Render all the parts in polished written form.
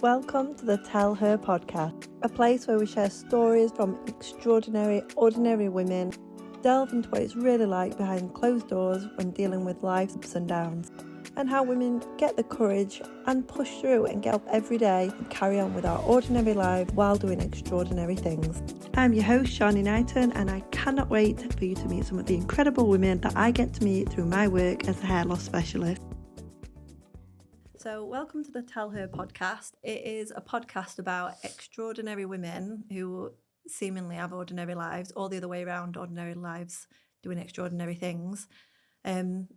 Welcome to the Tell Her podcast, a place where we share stories from extraordinary, ordinary women, delve into what it's really like behind closed doors when dealing with life's ups and downs, and how women get the courage and push through and get up every day and carry on with our ordinary lives while doing extraordinary things. I'm your host, Sharni Knighton, and I cannot wait for you to meet some of the incredible women that I get to meet through my work as a hair loss specialist. So welcome to the Tell Her podcast. It is a podcast about extraordinary women who seemingly have ordinary lives, or the other way around, ordinary lives doing extraordinary things. And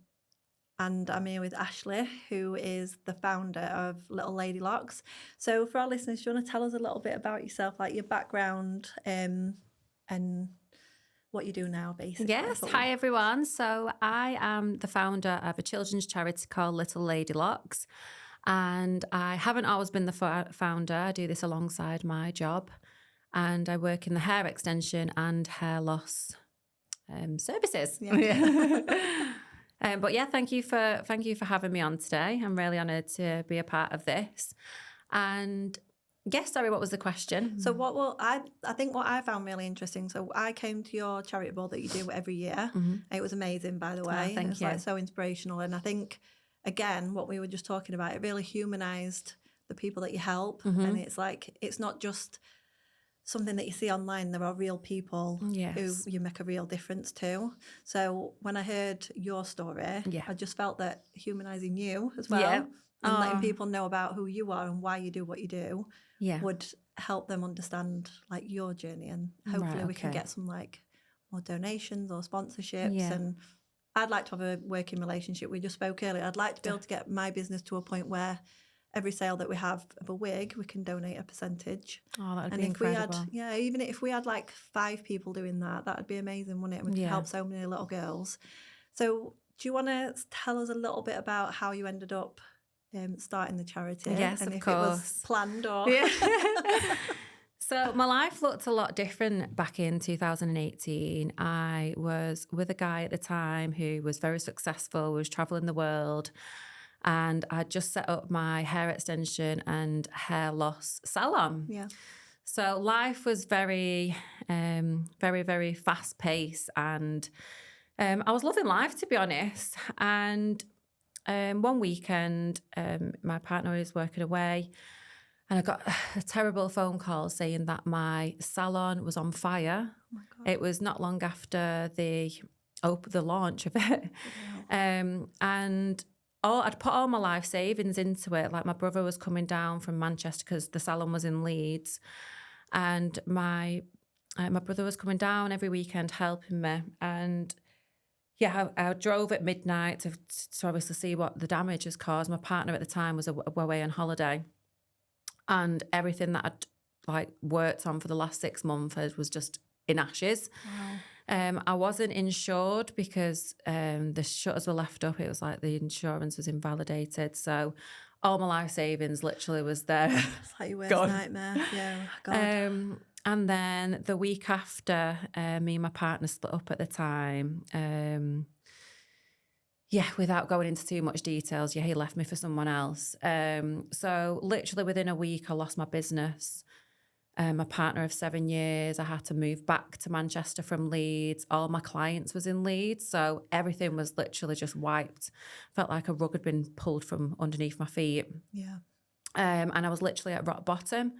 I'm here with Ashely, who is the founder of Little Lady Locks. So for our listeners, do you want to tell us a little bit about yourself, like your background and what you do now, basically? Yes, hi everyone. So I am the founder of a children's charity called Little Lady Locks, and I haven't always been the founder. I do this alongside my job, and I work in the hair extension and hair loss services. Yeah. But yeah, thank you for having me on today. I'm really honoured to be a part of this. And yes, sorry, what was the question? So I think what I found really interesting, so I came to your charity ball that you do every year. Mm-hmm. It was amazing, by the way. Thank you. Like so inspirational. And I think, again, what we were just talking about, it really humanised the people that you help. Mm-hmm. And it's like, it's not just something that you see online. There are real people who you make a real difference to. So when I heard your story, I just felt that humanising you as well and letting people know about who you are and why you do what you do would help them understand like your journey, and hopefully we can get some like more donations or sponsorships. And I'd like to have a working relationship. We just spoke earlier. I'd like to be able to get my business to a point where every sale that we have of a wig, we can donate a percentage. Oh, that would and be if incredible. we had, even if we had like 5 people doing that, that would be amazing, wouldn't it? We could help so many little girls. So do you want to tell us a little bit about how you ended up starting the charity? Yes, and of if course. It was planned or... So my life looked a lot different back in 2018. I was with a guy at the time who was very successful, was traveling the world, and I just set up my hair extension and hair loss salon. Yeah. So life was very, very, very fast paced, and I was loving life, to be honest. And one weekend, my partner was working away, and I got a terrible phone call saying that my salon was on fire. Oh my God. It was not long after the launch of it. And I'd put all my life savings into it. Like my brother was coming down from Manchester because the salon was in Leeds. And my brother was coming down every weekend helping me. And I drove at midnight to obviously see what the damage has caused. My partner at the time was away on holiday. And everything that I'd like worked on for the last 6 months was just in ashes. Wow. I wasn't insured because the shutters were left up. It was like the insurance was invalidated. So all my life savings literally was there. It's like your worst nightmare. Yeah, God. And then the week after, me and my partner split up at the time. Without going into too much details, he left me for someone else. So literally within a week, I lost my business. My partner of 7 years, I had to move back to Manchester from Leeds. All my clients was in Leeds, so everything was literally just wiped. Felt like a rug had been pulled from underneath my feet. Yeah. And I was literally at rock bottom.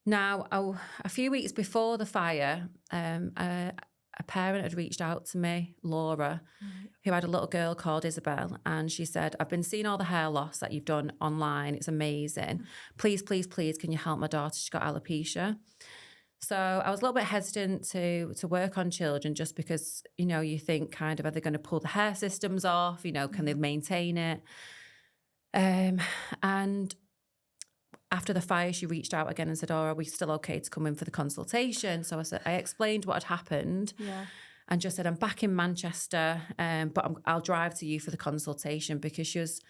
Now, a few weeks before the fire, a parent had reached out to me, Laura, who had a little girl called Isabel, and she said, I've been seeing all the hair loss that you've done online. It's amazing. Please, please, please, can you help my daughter? She's got alopecia. So I was a little bit hesitant to work on children just because, you think kind of, are they going to pull the hair systems off? Can they maintain it? And after the fire, she reached out again and said, are we still okay to come in for the consultation? So I explained what had happened and just said, I'm back in Manchester, but I'll drive to you for the consultation, because she was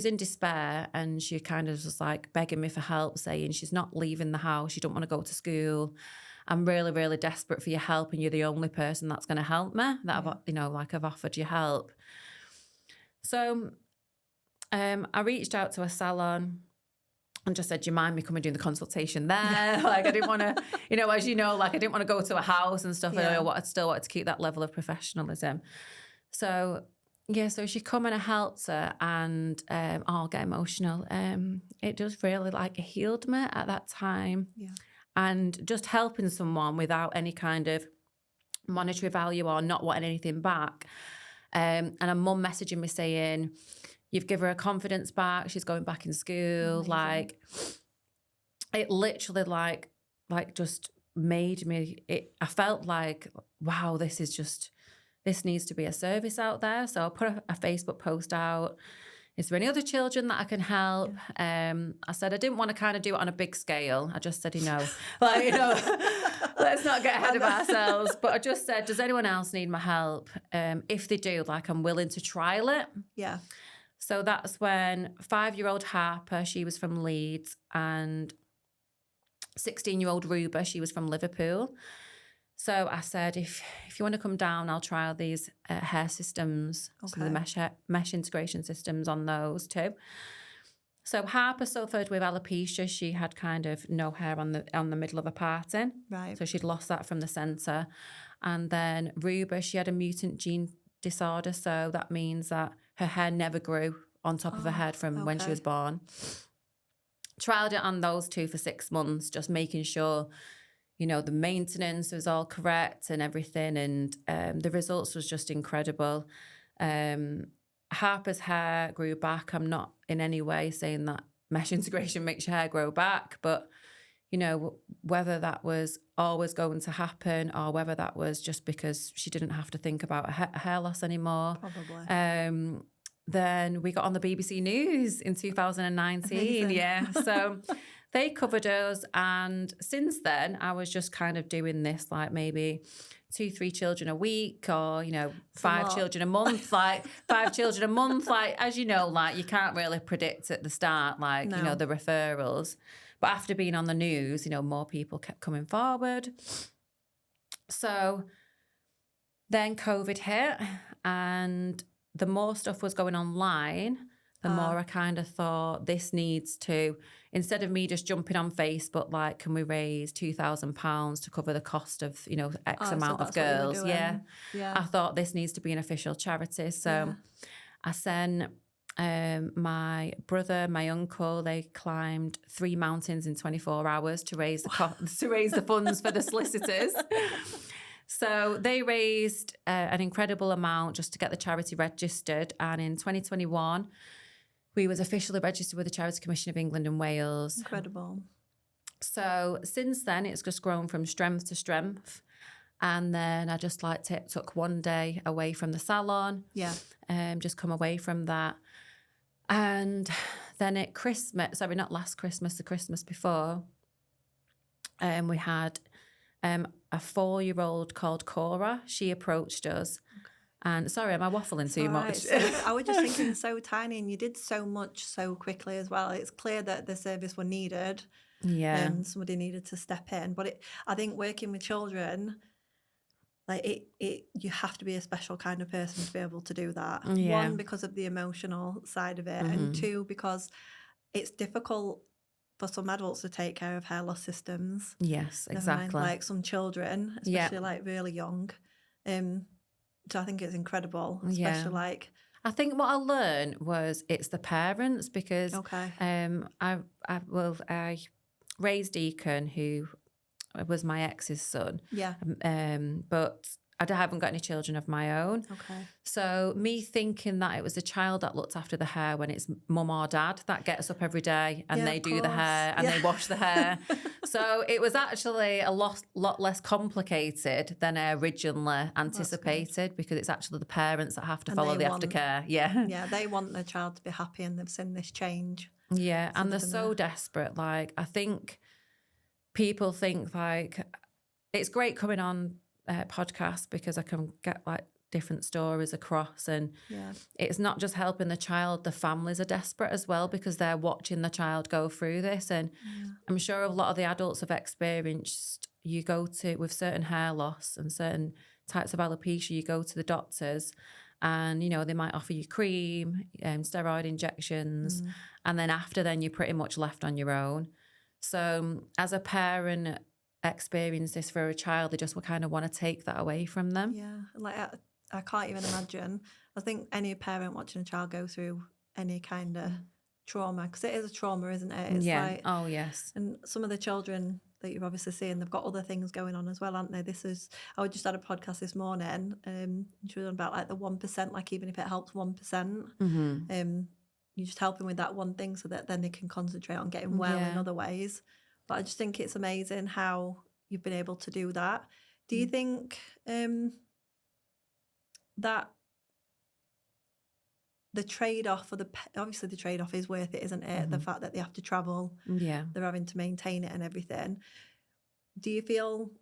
in despair, and she kind of was like begging me for help, saying she's not leaving the house. She don't want to go to school. I'm really, really desperate for your help, and you're the only person that's going to help me, that I've offered you help. So I reached out to a salon. and just said, do you mind me coming doing the consultation there? Like, I didn't want to, you know, as you know, like I didn't want to go to a house and stuff. Yeah. I still wanted to keep that level of professionalism. So, yeah, so she come and I helped her, and I'll get emotional. It just really like healed me at that time. Yeah. And just helping someone without any kind of monetary value or not wanting anything back. And a mum messaging me saying, you've given her confidence back. She's going back in school. Amazing. Like, it literally like just made me, I felt like, wow, this needs to be a service out there. So I put a Facebook post out. Is there any other children that I can help? I said I didn't want to kind of do it on a big scale. I just said, like, let's not get ahead of ourselves. But I just said, does anyone else need my help? If they do, like, I'm willing to trial it. Yeah. So that's when 5-year-old Harper, she was from Leeds, and 16-year-old Ruba, she was from Liverpool. So I said, if you want to come down, I'll trial these hair systems, so the mesh integration systems on those too. So Harper suffered with alopecia. She had kind of no hair on the middle of her parting. Right. So she'd lost that from the centre. And then Ruba, she had a mutant gene disorder. So that means that her hair never grew on top of her head from when she was born. Trialed it on those two for 6 months, just making sure, the maintenance was all correct and everything. And the results was just incredible. Harper's hair grew back. I'm not in any way saying that mesh integration makes your hair grow back, but, whether that was always going to happen or whether that was just because she didn't have to think about a hair loss anymore. Probably. Then we got on the BBC News in 2019. Amazing. Yeah. So they covered us. And since then, I was just kind of doing this, like maybe 2-3 children a week, or, 5 children a month, like 5 children a month. Like, as you know, like you can't really predict at the start, like, No. The referrals. But after being on the news, more people kept coming forward. So then COVID hit, and the more stuff was going online, the more I kind of thought this needs to, instead of me just jumping on Facebook, like, can we raise £2,000 to cover the cost of, X amount of girls? Yeah. I thought this needs to be an official charity. So I sent my brother, my uncle, they climbed 3 mountains in 24 hours to raise the funds for the solicitors. So they raised an incredible amount just to get the charity registered. And in 2021, we was officially registered with the Charity Commission of England and Wales. Incredible. So since then, it's just grown from strength to strength. And then I just took one day away from the salon. Yeah. Just come away from that. And then at Christmas, sorry, not last Christmas, the Christmas before, we had a 4-year-old called Cora. She approached us. And sorry, am I waffling too much? So, I was just thinking, so tiny, and you did so much so quickly as well. It's clear that the service were needed. Yeah. And somebody needed to step in. But I think working with children, like you have to be a special kind of person to be able to do that. Yeah. 1, because of the emotional side of it, and 2, because it's difficult for some adults to take care of hair loss systems. Yes, exactly. Mind, like some children, especially like really young. So I think it's incredible, especially like. I think what I learned was it's the parents, because I raised Deacon, who was my ex's son. Yeah. But I haven't got any children of my own. Okay. So me thinking that it was a child that looked after the hair when it's mum or dad that gets up every day and they do the hair and they wash the hair. So it was actually a lot less complicated than I originally anticipated, because it's actually the parents that have to follow the aftercare. Yeah. Yeah, they want their child to be happy, and they've seen this change. Yeah, and they're so desperate. Like, I think people think like it's great coming on podcast because I can get like different stories across, and it's not just helping the child, the families are desperate as well, because they're watching the child go through this. And I'm sure a lot of the adults have experienced, you go to with certain hair loss and certain types of alopecia, you go to the doctors and, they might offer you cream, steroid injections. And then after then, you're pretty much left on your own. So as a parent experience this for a child, they just will kind of want to take that away from them. Yeah, like I can't even imagine. I think any parent watching a child go through any kind of trauma, because it is a trauma, isn't it? It's like, oh yes. And some of the children that you're obviously seeing, they've got other things going on as well, aren't they? I just had a podcast this morning, she was on about like the 1%, like even if it helps 1%, you're just helping with that one thing so that then they can concentrate on getting well in other ways. But I just think it's amazing how you've been able to do that. Do you think that the trade-off, obviously the trade-off is worth it, isn't it? The fact that they have to travel, they're having to maintain it and everything. Do you feel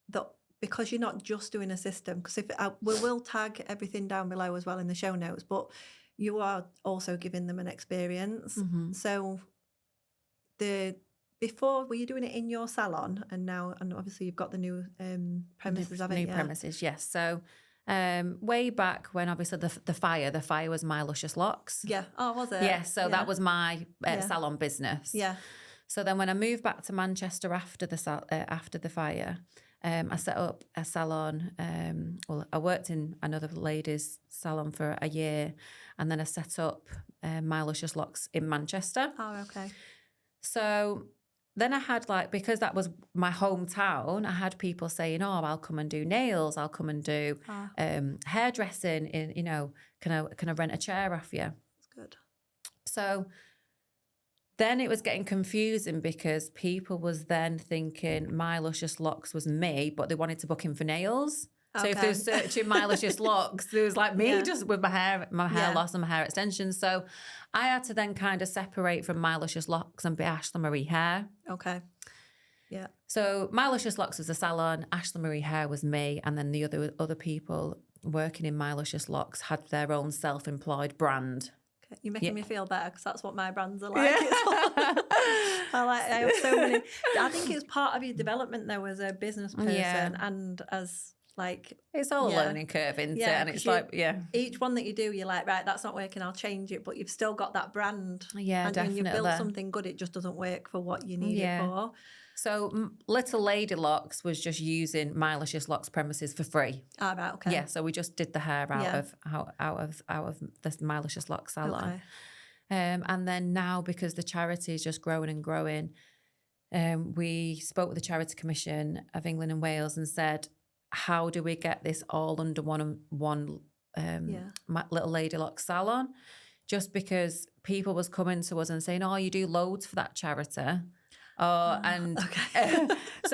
that because you're not just doing a system, because we will tag everything down below as well in the show notes, but you are also giving them an experience. So before, were you doing it in your salon, and obviously you've got the new premises, haven't you? New premises, yes. So way back when obviously the fire was my Luscious Locks. Yeah. Oh, was it? Yeah. So that was my salon business. Yeah. So then when I moved back to Manchester after the fire, I set up a salon. I worked in another lady's salon for a year, and then I set up my Luscious Locks in Manchester. Oh, okay. So then I had because that was my hometown, I had people saying, "Oh, I'll come and do nails. I'll come and do hairdressing. Can I rent a chair off you?" That's good. So then it was getting confusing because people was then thinking my Luscious Locks was me, but they wanted to book in for nails. So if they were searching my Luscious Locks, there was like me just with my hair loss and my hair extensions. So I had to then kind of separate from my Luscious Locks and be Ashely Marie Hair. Okay. Yeah. So my Luscious Locks was a salon, Ashely Marie Hair was me, and then the other people working in my Luscious Locks had their own self-employed brand. Okay. You're making me feel better because that's what my brands are like. Yeah. I have so many. I think it's part of your development though as a business person and as it's all a learning curve, isn't it? And it's each one that you do, you're like, right, that's not working, I'll change it, but you've still got that brand. Yeah, and definitely. When you build something good, it just doesn't work for what you need it for. So Little Lady Locks was just using my Luscious Locks premises for free. Ah, right, okay. Yeah, so we just did the hair out of the my Luscious Locks salon. Okay. And then now, because the charity is just growing and growing, we spoke with the Charity Commission of England and Wales and said, how do we get this all under one Little Lady Locks salon? Just because people was coming to us and saying, "Oh, you do loads for that charity." So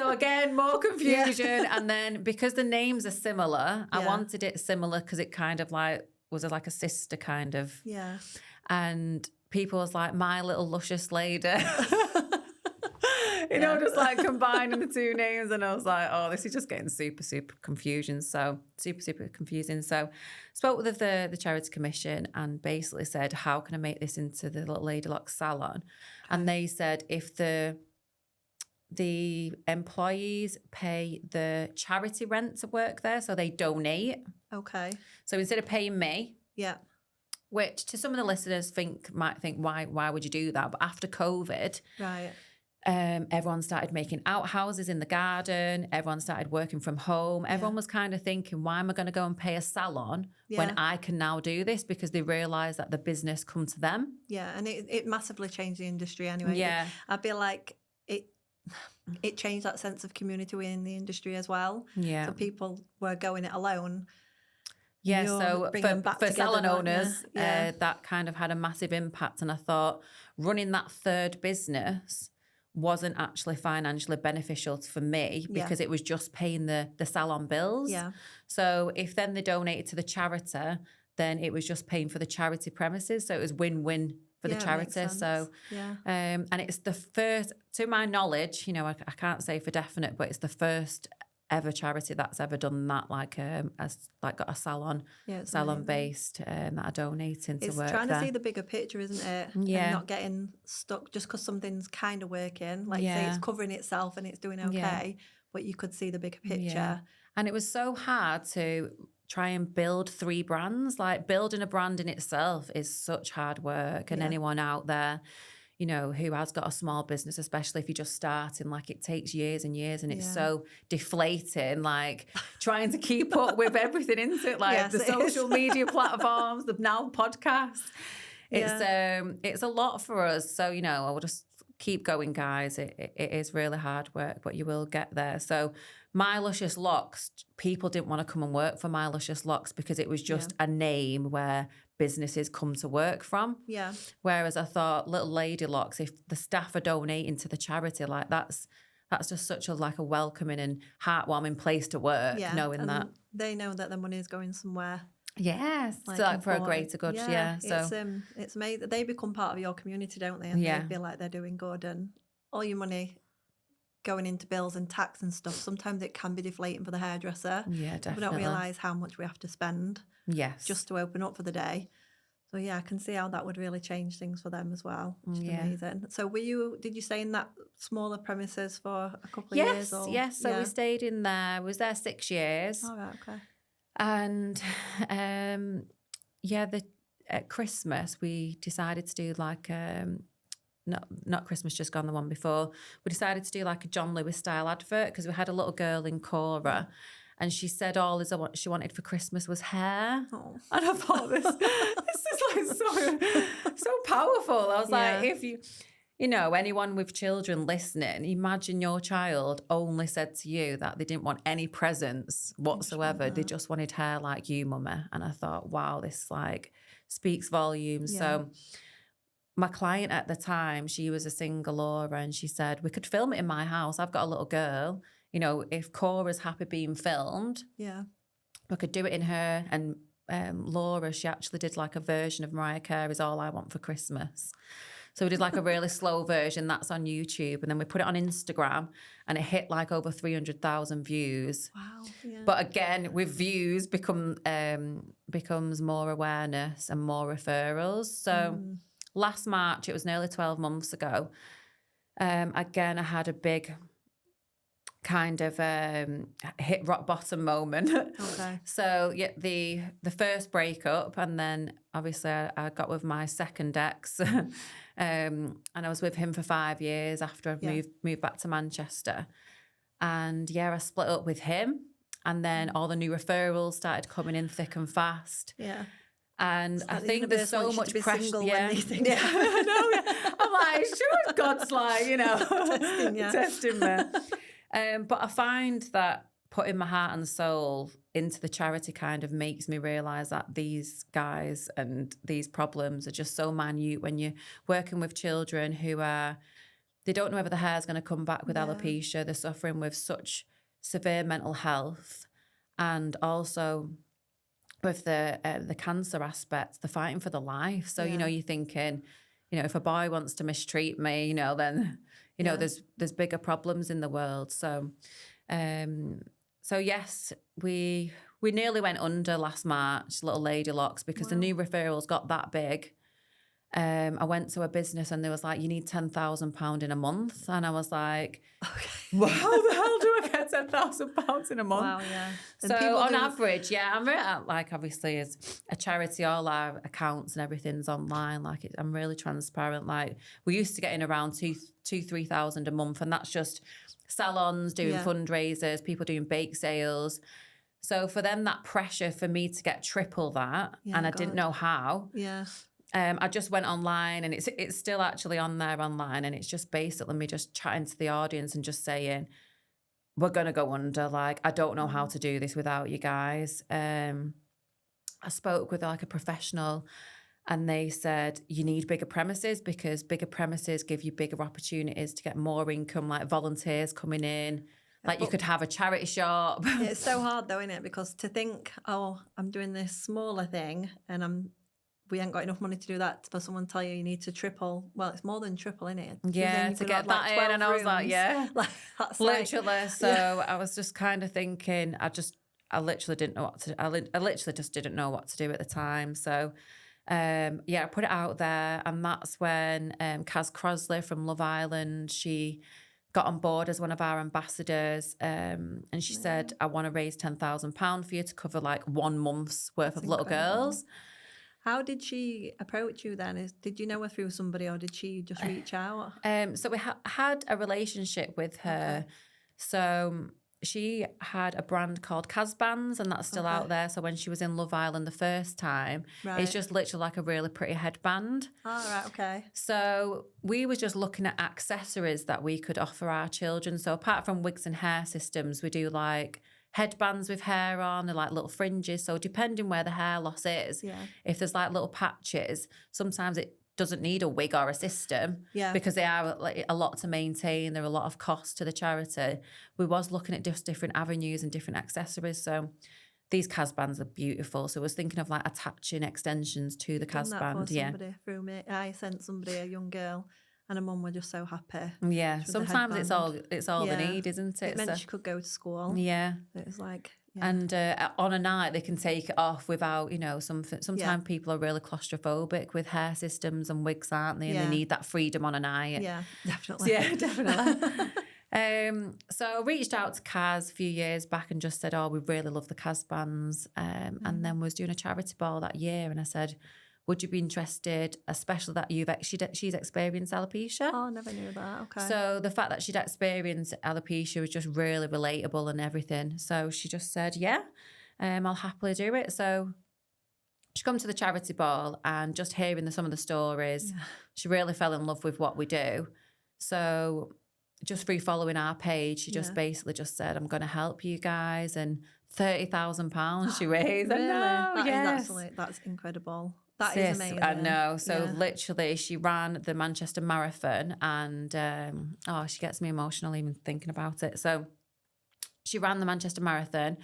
again, more confusion. And then because the names are similar, I wanted it similar because it kind of was like a sister kind of. Yeah. And people was like, "My Little Luscious Lady." Just combining the two names. And I was like, oh, this is just getting super, super confusing. So super confusing. So spoke with the Charity Commission and basically said, how can I make this into the Little Lady Locks salon? Okay. And they said, if the employees pay the charity rent to work there, so they donate. Okay. So instead of paying me. Yeah. Which to some of the listeners might think, why would you do that? But after COVID. Right. Everyone started making outhouses in the garden. Everyone started working from home. Everyone was kind of thinking, why am I going to go and pay a salon when I can now do this? Because they realise that the business come to them. Yeah, and it massively changed the industry anyway. Yeah. I feel like it changed that sense of community within the industry as well. Yeah. So people were going it alone. Yeah, so for salon owners, that kind of had a massive impact. And I thought running that third business wasn't actually financially beneficial for me because it was just paying the salon bills. Yeah. So if then they donated to the charity, then it was just paying for the charity premises. So it was win-win for the charity. So, and it's the first, to my knowledge, I can't say for definite, but it's the first ever charity that's ever done that, got a salon, based that are donating to work. It's trying to see the bigger picture, isn't it? Yeah, and not getting stuck just because something's kind of working. Say it's covering itself and it's doing okay, but you could see the bigger picture. And it was so hard to try and build 3 brands. Like building a brand in itself is such hard work. And anyone out there, you know, who has got a small business, especially if you're just starting, like it takes years and years and it's so deflating, like trying to keep up with everything, isn't it? Like the social media platforms, the now podcasts. It's a lot for us. So, you know, I will just keep going, guys. It is really hard work, but you will get there. So My Luscious Locks, people didn't want to come and work for My Luscious Locks because it was just a name where businesses come to work from. Yeah. Whereas I thought Little Lady Locks, if the staff are donating to the charity, like that's just such a like a welcoming and heartwarming place to work, knowing that they know that the money is going somewhere. Yes, like for a greater good. So it's amazing. They become part of your community, don't they? And they feel like they're doing good, and all your money going into bills and tax and stuff. Sometimes it can be deflating for the hairdresser. Yeah, definitely. We don't realise how much we have to spend. Yes. Just to open up for the day. So yeah, I can see how that would really change things for them as well. Which is amazing. So did you stay in that smaller premises for a couple of years? Yes. So we stayed in there. We was there 6 years. All right, okay. And at Christmas we decided to do like not Christmas just gone, the one before. We decided to do like a John Lewis style advert because we had a little girl in Cora. And she said all she wanted for Christmas was hair. Oh. And I thought this is like so powerful. I was like, if you know, anyone with children listening, imagine your child only said to you that they didn't want any presents whatsoever. They just wanted hair like you, mummy. And I thought, wow, this like speaks volumes. So my client at the time, she was a single Laura, and she said, we could film it in my house. I've got a little girl. You know, if Cora's happy being filmed, we could do it in her. And Laura, she actually did like a version of Mariah Carey's All I Want for Christmas. So we did like a really slow version that's on YouTube, and then we put it on Instagram, and it hit like over 300,000 views. Wow! Yeah. But again, with views becomes more awareness and more referrals. So last March, it was nearly 12 months ago. Again, I had a big kind of hit rock bottom moment. Okay. So the first breakup, and then obviously I got with my second ex, and I was with him for 5 years after I moved back to Manchester, and I split up with him, and then all the new referrals started coming in thick and fast. Yeah. And I think there's so much pressure. I'm like, sure, God's like, you know, testing me. But I find that putting my heart and soul into the charity kind of makes me realise that these guys and these problems are just so minute when you're working with children who they don't know whether the hair's going to come back with alopecia. They're suffering with such severe mental health, and also with the cancer aspect, they're fighting for their life. So, you know, you're thinking, you know, if a boy wants to mistreat me, you know, then, you know, there's bigger problems in the world. So, yes, we nearly went under last March, Little Lady Locks, because the new referrals got that big. I went to a business and they was like, you need £10,000 in a month. And I was like, well, how the hell do I get £10,000 in a month? Wow, yeah. So on average, I'm really, like, obviously as a charity, all our accounts and everything's online. Like I'm really transparent. Like we used to get in around 2,000-3,000 a month, and that's just salons doing fundraisers, people doing bake sales. So for them, that pressure for me to get triple that, and I didn't know how. Yeah. I just went online, and it's still actually on there online, and it's just basically me just chatting to the audience and just saying, we're going to go under. Like, I don't know how to do this without you guys. I spoke with like a professional, and they said, you need bigger premises because bigger premises give you bigger opportunities to get more income, like volunteers coming in. Like you could have a charity shop. It's so hard though, isn't it? Because to think, oh, I'm doing this smaller thing and we ain't got enough money to do that, for someone to tell you need to triple. Well, it's more than triple, isn't it? Yeah, to get that in. And I was like, that's literally. So I was just kind of thinking, I literally didn't know what to, I literally just didn't know what to do at the time. So I put it out there, and that's when Kaz Crosley from Love Island, she got on board as one of our ambassadors, and she said, I want to raise £10,000 for you to cover like 1 month's worth of little girls. How did she approach you then? Did you know her through somebody, or did she just reach out? So we had a relationship with her. So she had a brand called Casbands, and that's still out there. So when she was in Love Island the first time, it's just literally like a really pretty headband. Oh, right, okay. So we were just looking at accessories that we could offer our children. So apart from wigs and hair systems, we do like headbands with hair on, and like little fringes. So depending where the hair loss is, if there's like little patches, sometimes it doesn't need a wig or a system because they are like a lot to maintain. There are a lot of costs to the charity. We was looking at just different avenues and different accessories. So these Casbands are beautiful. So I was thinking of like attaching extensions to the Casband. Somebody through me. I sent somebody, a young girl, and her mum were just so happy. Yeah, sometimes it's all they need, isn't it? It meant she could go to school. Yeah, it was like. Yeah. And on a night they can take it off without, sometimes people are really claustrophobic with hair systems and wigs, aren't they? And they need that freedom on a night. Yeah, definitely. Yeah, definitely. So I reached out to Kaz a few years back and just said, we really love the Casbands. And then was doing a charity ball that year, and I said, would you be interested, especially that she's experienced alopecia? Oh, I never knew that. Okay. So the fact that she'd experienced alopecia was just really relatable and everything. So she just said, I'll happily do it. So she come to the charity ball, and just hearing some of the stories, she really fell in love with what we do. So just through following our page, she just basically just said, I'm going to help you guys. And £30,000 she raised. Really? Yes. That's incredible. That is amazing. I know. So literally she ran the Manchester Marathon, and she gets me emotional even thinking about it. So she ran the Manchester Marathon,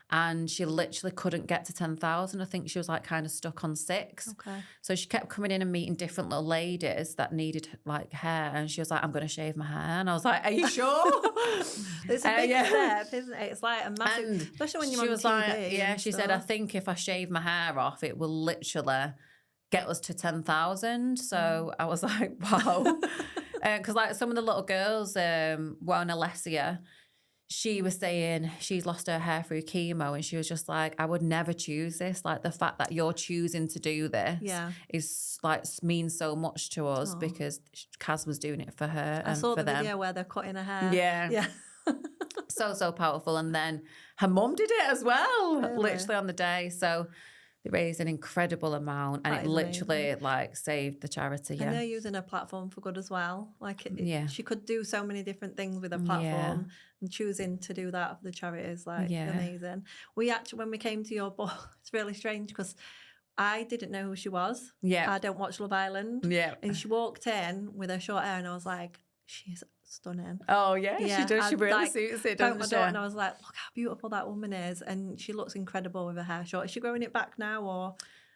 and she literally couldn't get to 10,000. I think she was like kind of stuck on 6. Okay. So she kept coming in and meeting different little ladies that needed like hair, and she was like, I'm going to shave my hair. And I was like, are you sure? It's a big step, isn't it? It's like a massive, especially when you're on TV. She said, I think if I shave my hair off, it will literally get us to 10,000. So I was like, wow. Because like some of the little girls were on alopecia. She was saying she's lost her hair through chemo, and she was just like, I would never choose this. Like the fact that you're choosing to do this is like means so much to us because Kaz was doing it for her and for them. I saw the them. video where they're cutting her hair. Yeah. So powerful. And then her mum did it as well, literally on the day. So they raised an incredible amount, and it literally like saved the charity. And they're using her platform for good as well. Like she could do so many different things with her platform, and choosing to do that for the charity is like amazing. We actually, when we came to your ball, it's really strange because I didn't know who she was. Yeah, I don't watch Love Island. Yeah, and she walked in with her short hair, and I was like, she's stunning. Oh yeah, she does. She really suits it, doesn't she? And I was like, look how beautiful that woman is, and she looks incredible with her hair short. Is she growing it back now, or?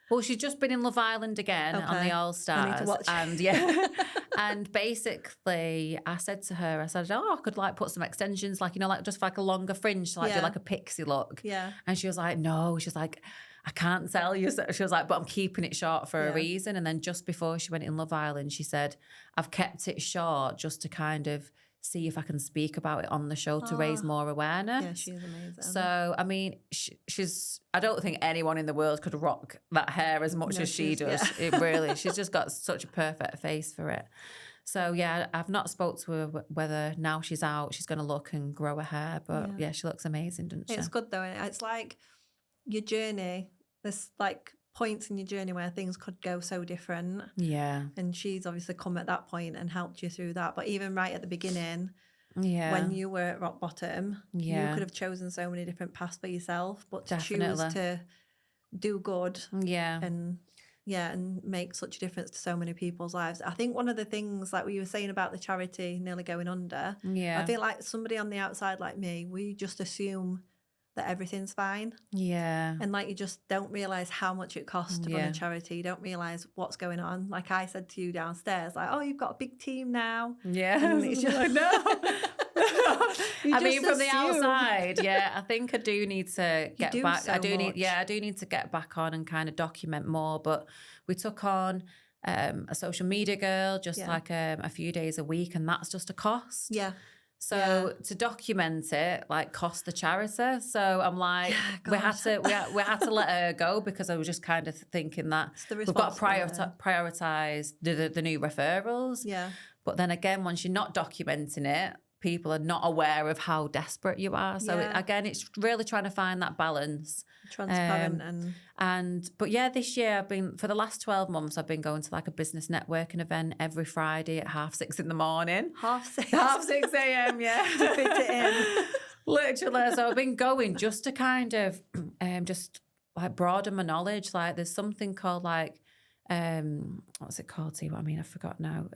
Well, she's just been in Love Island again on the All Stars. I need to watch. And and basically I said to her, I could like put some extensions, like like just like a longer fringe, to like do like a pixie look. Yeah. And she was like, no, she's like, I can't tell you. So she was like, but I'm keeping it short for a reason. And then just before she went in Love Island, she said, I've kept it short just to kind of see if I can speak about it on the show to raise more awareness. Yeah, she is amazing. So, I mean, she's, I don't think anyone in the world could rock that hair as much as she does. It really, she's just got such a perfect face for it. So, yeah, I've not spoke to her whether now she's out, she's going to look and grow her hair. But, yeah, she looks amazing, doesn't she? It's good, though. It's like your journey, there's like points in your journey where things could go so different. Yeah. And she's obviously come at that point and helped you through that. But even right at the beginning, when you were at rock bottom, you could have chosen so many different paths for yourself, but to choose to do good and make such a difference to so many people's lives. I think one of the things, like we were saying about the charity nearly going under, I feel like somebody on the outside like me, we just assume that everything's fine. Yeah. And like you just don't realise how much it costs to run a charity. You don't realise what's going on. Like I said to you downstairs, like, oh, you've got a big team now. Yeah. And it's just like, no. I mean, from the outside, I think I do need to get back. So I do need to get back on and kind of document more. But we took on a social media girl just like a few days a week, and that's just a cost. Yeah. So to document it, like, cost the charity. So I'm like, we had to let her go because I was just kind of thinking that we've got to prioritise the new referrals. Yeah. But then again, once you're not documenting it, people are not aware of how desperate you are. So again, it's really trying to find that balance. Transparent But yeah, this year for the last 12 months, I've been going to like a business networking event every Friday at 6:30 in the morning. 6:30? 6:30 a.m, yeah. To fit it in. Literally. So I've been going just to kind of just like broaden my knowledge. Like there's something called like, what's it called? See what I mean? I forgot now.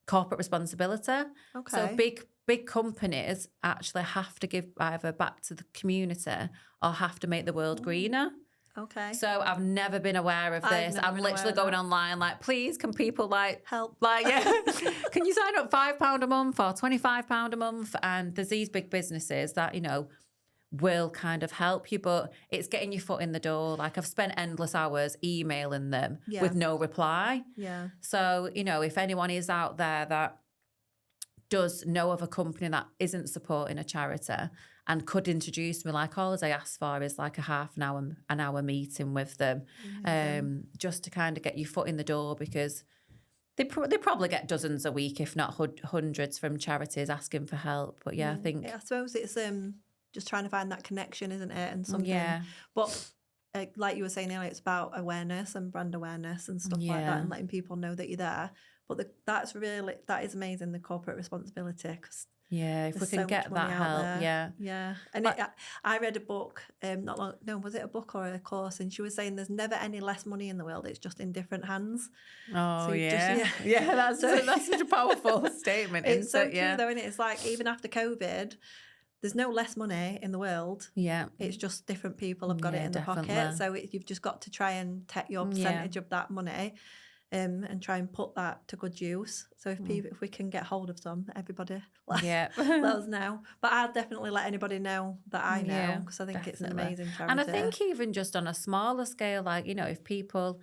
Corporate responsibility. Okay. So big companies actually have to give either back to the community or have to make the world greener. Okay. So I've never been aware of this. I'm literally going online like, please, can people like help? Like, can you sign up £5 a month or £25 a month? And there's these big businesses that, you know, will kind of help you, but it's getting your foot in the door. Like I've spent endless hours emailing them with no reply. Yeah. So, you know, if anyone is out there that does know of a company that isn't supporting a charity and could introduce me, like all I ask for is like an hour meeting with them, just to kind of get your foot in the door, because they probably get dozens a week, if not hundreds, from charities asking for help. But I think I suppose it's just trying to find that connection, isn't it? And something. Yeah. But like you were saying earlier, it's about awareness and brand awareness and stuff like that, and letting people know that you're there. But that is amazing, the corporate responsibility. Cause if we can get that help, yeah. And I read a book not long. No, was it a book or a course? And she was saying there's never any less money in the world. It's just in different hands. Oh so that's such a powerful statement. It's so true, though, isn't it? It's like even after COVID, there's no less money in the world. Yeah. It's just different people have got it in the pocket. So you've just got to try and take your percentage of that money and try and put that to good use. So if we can get hold of some, everybody let us know. But I'll definitely let anybody know that I know, because I think it's an amazing charity. And I think even just on a smaller scale, like, you know, if people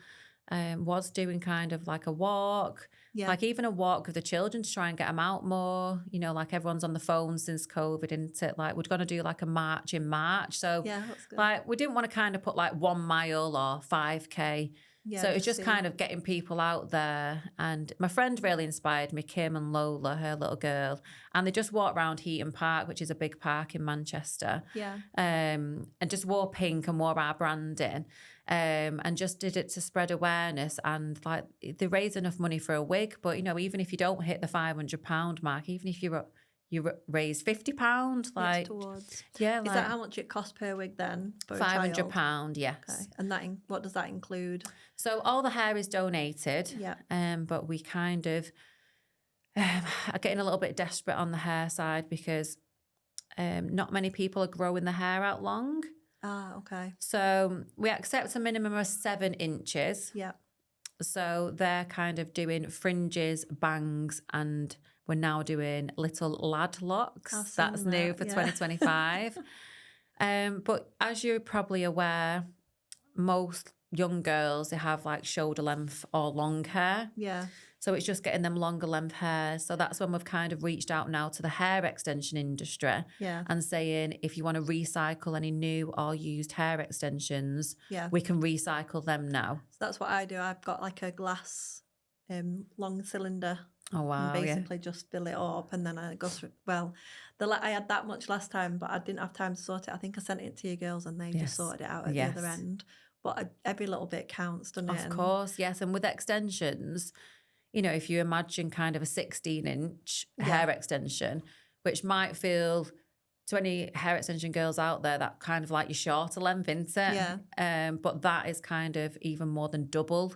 was doing kind of like a walk, like even a walk with the children to try and get them out more, you know, like everyone's on the phone since COVID, isn't it? Like we're going to do like a march in March. So that's good. like we didn't want to kind of put like 1 mile or 5K. So it's just kind of getting people out there. And my friend really inspired me, Kim and Lola, her little girl. And they just walked around Heaton Park, which is a big park in Manchester. Yeah. And just wore pink and wore our branding. And just did it to spread awareness. And like they raised enough money for a wig. But, you know, even if you don't hit the £500 mark, even if you raise £50, like towards. Is that how much it costs per wig then? For £500, yes. Okay. And what does that include? So all the hair is donated. Yeah. But we kind of are getting a little bit desperate on the hair side because not many people are growing the hair out long. Ah, okay. So we accept a minimum of 7 inches. Yeah. So they're kind of doing fringes, bangs, and we're now doing little lad locks. That's new for 2025. But as you're probably aware, most young girls, they have like shoulder length or long hair. Yeah. So it's just getting them longer length hair. So that's when we've kind of reached out now to the hair extension industry and saying, if you want to recycle any new or used hair extensions, we can recycle them now. So that's what I do. I've got like a glass long cylinder. Oh, wow. And basically just fill it up, and then I go through. Well, I had that much last time, but I didn't have time to sort it. I think I sent it to you girls and they just sorted it out at the other end. But every little bit counts, doesn't it? Of course, yes. And with extensions, you know, if you imagine kind of a 16-inch hair extension, which might feel to any hair extension girls out there, that kind of like your shorter length, isn't it? Yeah. But that is kind of even more than double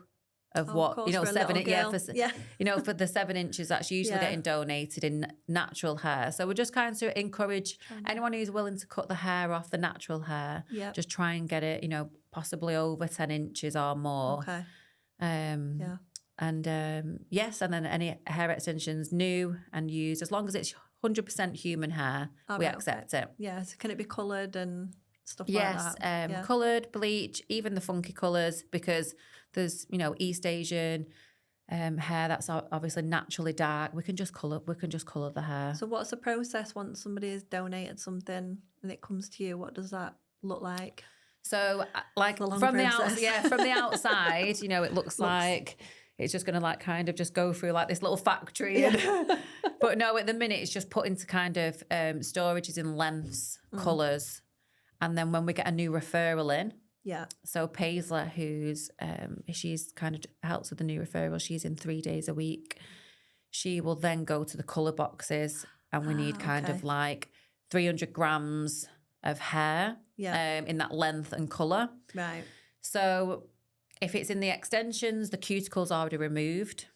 of what, you know, 7 you know, for the 7 inches that's usually getting donated in natural hair. So we're just kind of encourage anyone who's willing to cut the hair off, the natural hair, just try and get it, you know, possibly over 10 inches or more. Okay. And yes, and then any hair extensions, new and used, as long as it's 100% human hair, we accept it. Yeah, so can it be coloured and stuff like that? Yes, coloured, bleach, even the funky colours, because there's, you know, East Asian hair that's obviously naturally dark, we can just colour the hair. So what's the process once somebody has donated something and it comes to you? What does that look like? So like It's a long from process. from the outside, you know, it looks like it's just going to like kind of just go through like this little factory. But no, at the minute it's just put into kind of storages in lengths, colours. And then when we get a new referral in, so Paisley, who's she's kind of helps with the new referral, she's in 3 days a week. She will then go to the colour boxes and we need kind of like 300 grams of hair in that length and colour. Right. So if it's in the extensions, the cuticle's already removed.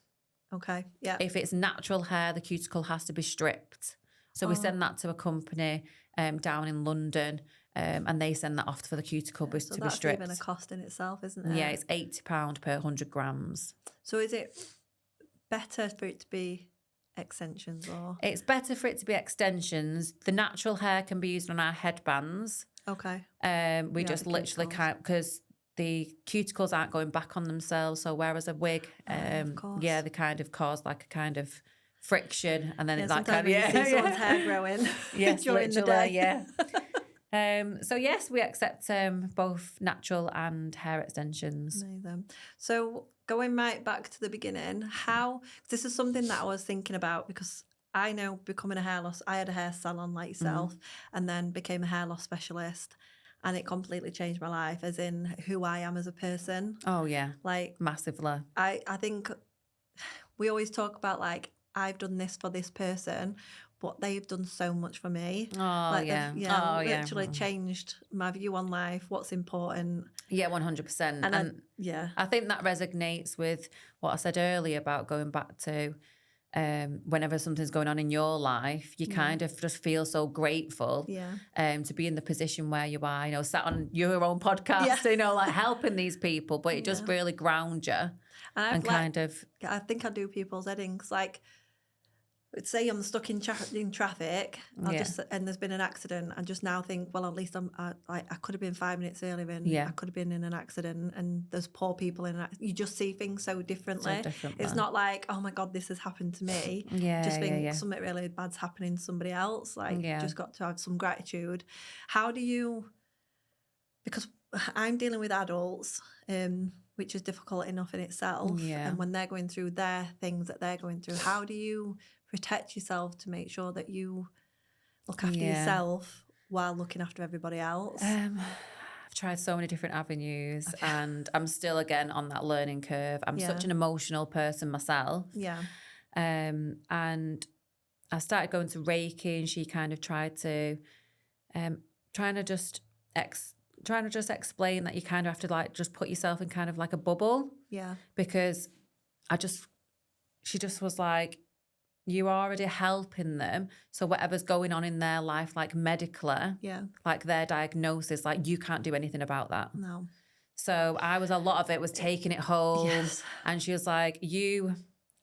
Okay, yeah. If it's natural hair, the cuticle has to be stripped. So we send that to a company down in London and they send that off for the cuticle to be stripped. That's even a cost in itself, isn't it? Yeah, it's £80 per 100 grams. So is it better for it to be extensions or? It's better for it to be extensions. The natural hair can be used on our headbands. Okay. We just literally can't, because the cuticles aren't going back on themselves. So whereas a wig, they kind of cause like a kind of friction, and then it's like kind of see someone's hair growing. Yes, during the day. Yeah. So yes, we accept both natural and hair extensions. Amazing. So going right back to the beginning, this is something that I was thinking about, because I know becoming I had a hair salon like yourself, and then became a hair loss specialist, and it completely changed my life, as in who I am as a person. Oh yeah, like massively. I think we always talk about like, I've done this for this person, but they've done so much for me. Literally changed my view on life, what's important. Yeah, 100%. And I think that resonates with what I said earlier about going back to whenever something's going on in your life, you kind of just feel so grateful to be in the position where you are, you know, sat on your own podcast, you know, like helping these people, but it just really grounds you. And I think I do people's headings, like, say I'm stuck in traffic, and there's been an accident, and just now think, well, at least I could have been 5 minutes earlier, and I could have been in an accident, and there's poor people in it. You just see things so differently. It's not like, oh my God, this has happened to me. Just think something really bad's happening to somebody else. Like, just got to have some gratitude. How do you? Because I'm dealing with adults, which is difficult enough in itself. And when they're going through their things that they're going through, how do you protect yourself to make sure that you look after yourself while looking after everybody else? I've tried so many different avenues, and I'm still again on that learning curve. I'm such an emotional person myself. And I started going to Reiki, and she kind of tried to trying to just explain that you kind of have to like just put yourself in kind of like a bubble. Because she just was like, you're already helping them, so whatever's going on in their life, like medically, like their diagnosis, like you can't do anything about that. No. So a lot of it was taking it home, and she was like, you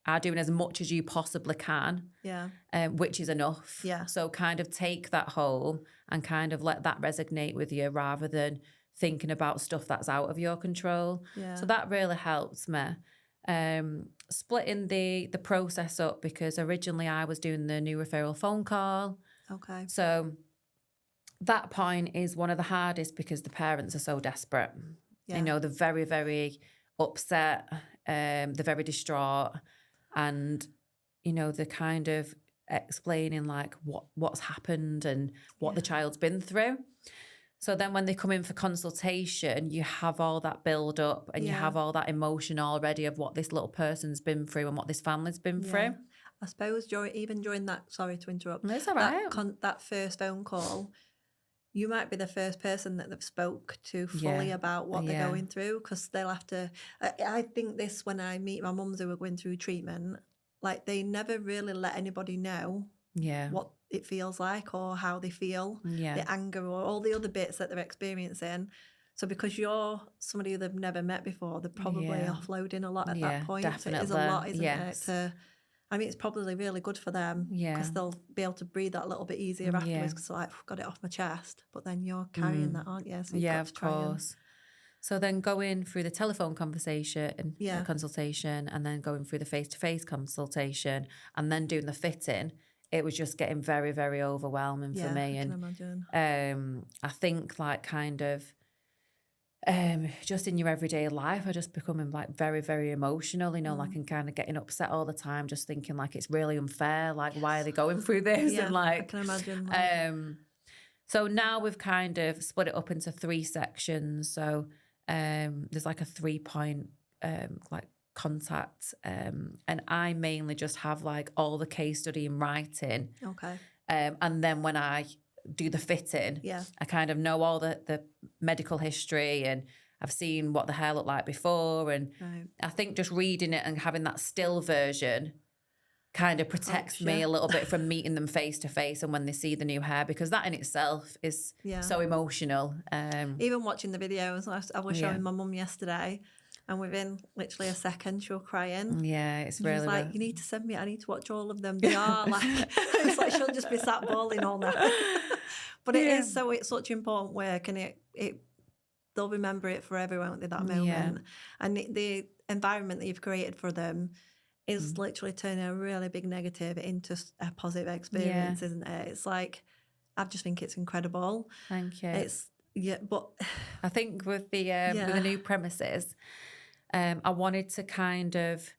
are doing as much as you possibly can, which is enough. So kind of take that home and kind of let that resonate with you, rather than thinking about stuff that's out of your control. So that really helped me. Splitting the process up, because originally I was doing the new referral phone call. Okay. So that point is one of the hardest, because the parents are so desperate. You know, they're very, very upset. They're very distraught, and you know, they're kind of explaining like what's happened and what the child's been through. So then when they come in for consultation, you have all that build up, and you have all that emotion already of what this little person's been through and what this family's been through. I suppose during that, sorry to interrupt. It's all right. That first phone call, you might be the first person that they've spoke to fully about what they're going through, because they'll have to, I think this when I meet my mums who are going through treatment, like they never really let anybody know what it feels like or how they feel, the anger or all the other bits that they're experiencing. So because you're somebody they've never met before, they're probably offloading a lot at that point. Definitely. So it is a lot, isn't it? I mean, it's probably really good for them, because they'll be able to breathe that little bit easier afterwards, because they're like, I've got it off my chest. But then you're carrying that, aren't you? So you've got to of course. So then going through the telephone consultation, and then going through the face-to-face consultation, and then doing the fitting, it was just getting very, very overwhelming for me. I can imagine. I think like kind of just in your everyday life, I just becoming like very, very emotional, you know, like and kind of getting upset all the time, just thinking like it's really unfair. Like, why are they going through this? Yeah, and like, I can imagine. So now we've kind of split it up into 3 sections. So there's like a 3-point like contact, and I mainly just have like all the case study in writing. Okay. And then when I do the fitting, I kind of know all the medical history, and I've seen what the hair looked like before, and I think just reading it and having that still version kind of protects me a little bit from meeting them face to face and when they see the new hair, because that in itself is so emotional. Even watching the videos, I was showing my mum yesterday, and within literally a second she was crying. Yeah, it's and really she was like, you need to send me, I need to watch all of them. They are like, it's like she'll just be sat bawling all night. But it is it's such important work, and it they'll remember it forever, won't they, that moment. And the environment that you've created for them is literally turning a really big negative into a positive experience, isn't it? It's like, I just think it's incredible. Thank you. It's but I think with the new premises, I wanted to kind of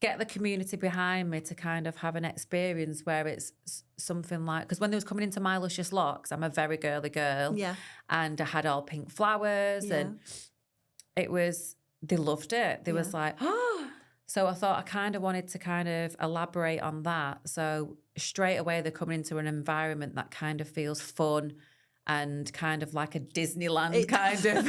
get the community behind me to kind of have an experience where it's something like, because when they was coming into my luscious locks, I'm a very girly girl, and I had all pink flowers, and they loved it. They was like, oh. So I thought I kind of wanted to kind of elaborate on that. So straight away they're coming into an environment that kind of feels fun and kind of like a Disneyland kind of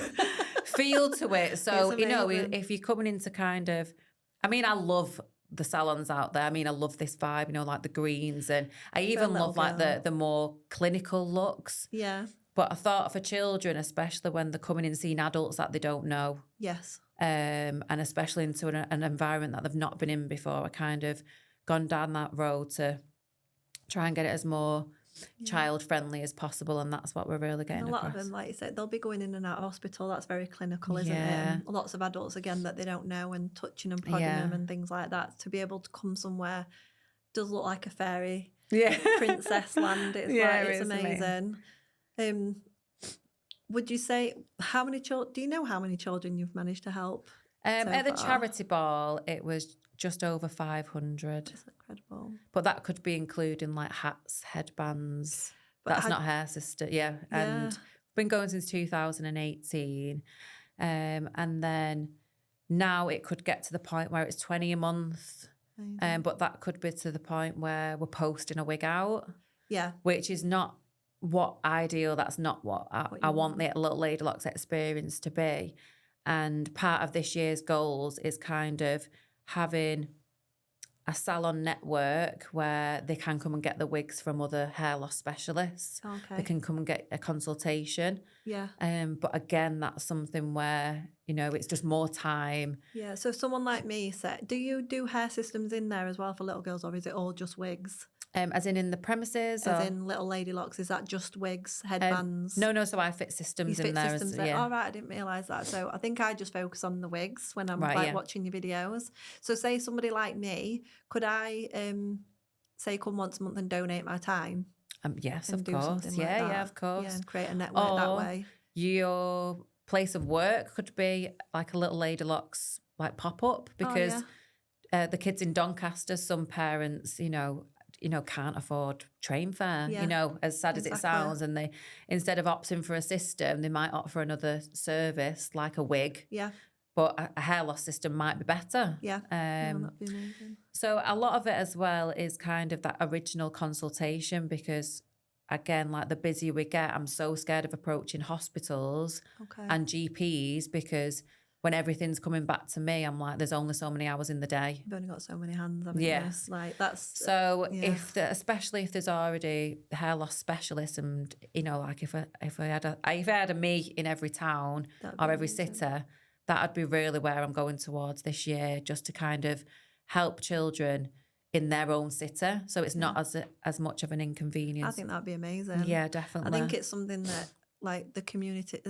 feel to it. So, you know, if you're coming into kind of, I mean, I love the salons out there. I mean, I love this vibe, you know, like the greens, and I even love like the more clinical looks. Yeah. But I thought for children, especially when they're coming in seeing adults that they don't know. Yes. And especially into an environment that they've not been in before, I kind of gone down that road to try and get it as more child friendly as possible, and that's what we're really getting across. A lot of them, like you said, they'll be going in and out of hospital. That's very clinical, isn't it? Lots of adults again that they don't know, and touching and prodding them and things like that. To be able to come somewhere does look like a fairy princess land. It's it's amazing. Would you say how many children? Do you know how many children you've managed to help? At the charity ball, it was just over 500. That's incredible. But that could be including like hats, headbands. But that's not hair, sister. And been going since 2018. And then now it could get to the point where it's 20 a month. But that could be to the point where we're posting a wig out. Yeah. Which is not what ideal. That's not what I want the Little Lady Locks experience to be. And part of this year's goals is kind of having a salon network where they can come and get the wigs from other hair loss specialists. Okay. They can come and get a consultation. Yeah. But again, that's something where, you know, it's just more time. Yeah. So someone like me said, do you do hair systems in there as well for little girls, or is it all just wigs? As in the premises? As in Little Lady Locks, is that just wigs, headbands? No, so I fit systems in there. Oh, right, I didn't realise that. So I think I just focus on the wigs when I'm watching your videos. So say somebody like me, could I say come once a month and donate my time? Yes, of course. Yeah, of course. Yeah, and create a network that way. Your place of work could be like a Little Lady Locks like pop-up, because the kids in Doncaster, some parents, you know, can't afford train fare, you know, as sad as it sounds. And they, instead of opting for a system, they might opt for another service like a wig. Yeah. But a hair loss system might be better. Yeah. That'd be amazing. So a lot of it as well is kind of that original consultation, because again, like the busier we get, I'm so scared of approaching hospitals and GPs, because when everything's coming back to me, I'm like, there's only so many hours in the day. You've only got so many hands, haven't you? Like that's so. Especially if there's already hair loss specialists, and you know, like if I had a me in every town or every city, that'd be really where I'm going towards this year, just to kind of help children in their own city, so it's not as much of an inconvenience. I think that'd be amazing. Yeah, definitely. I think it's something that like the community,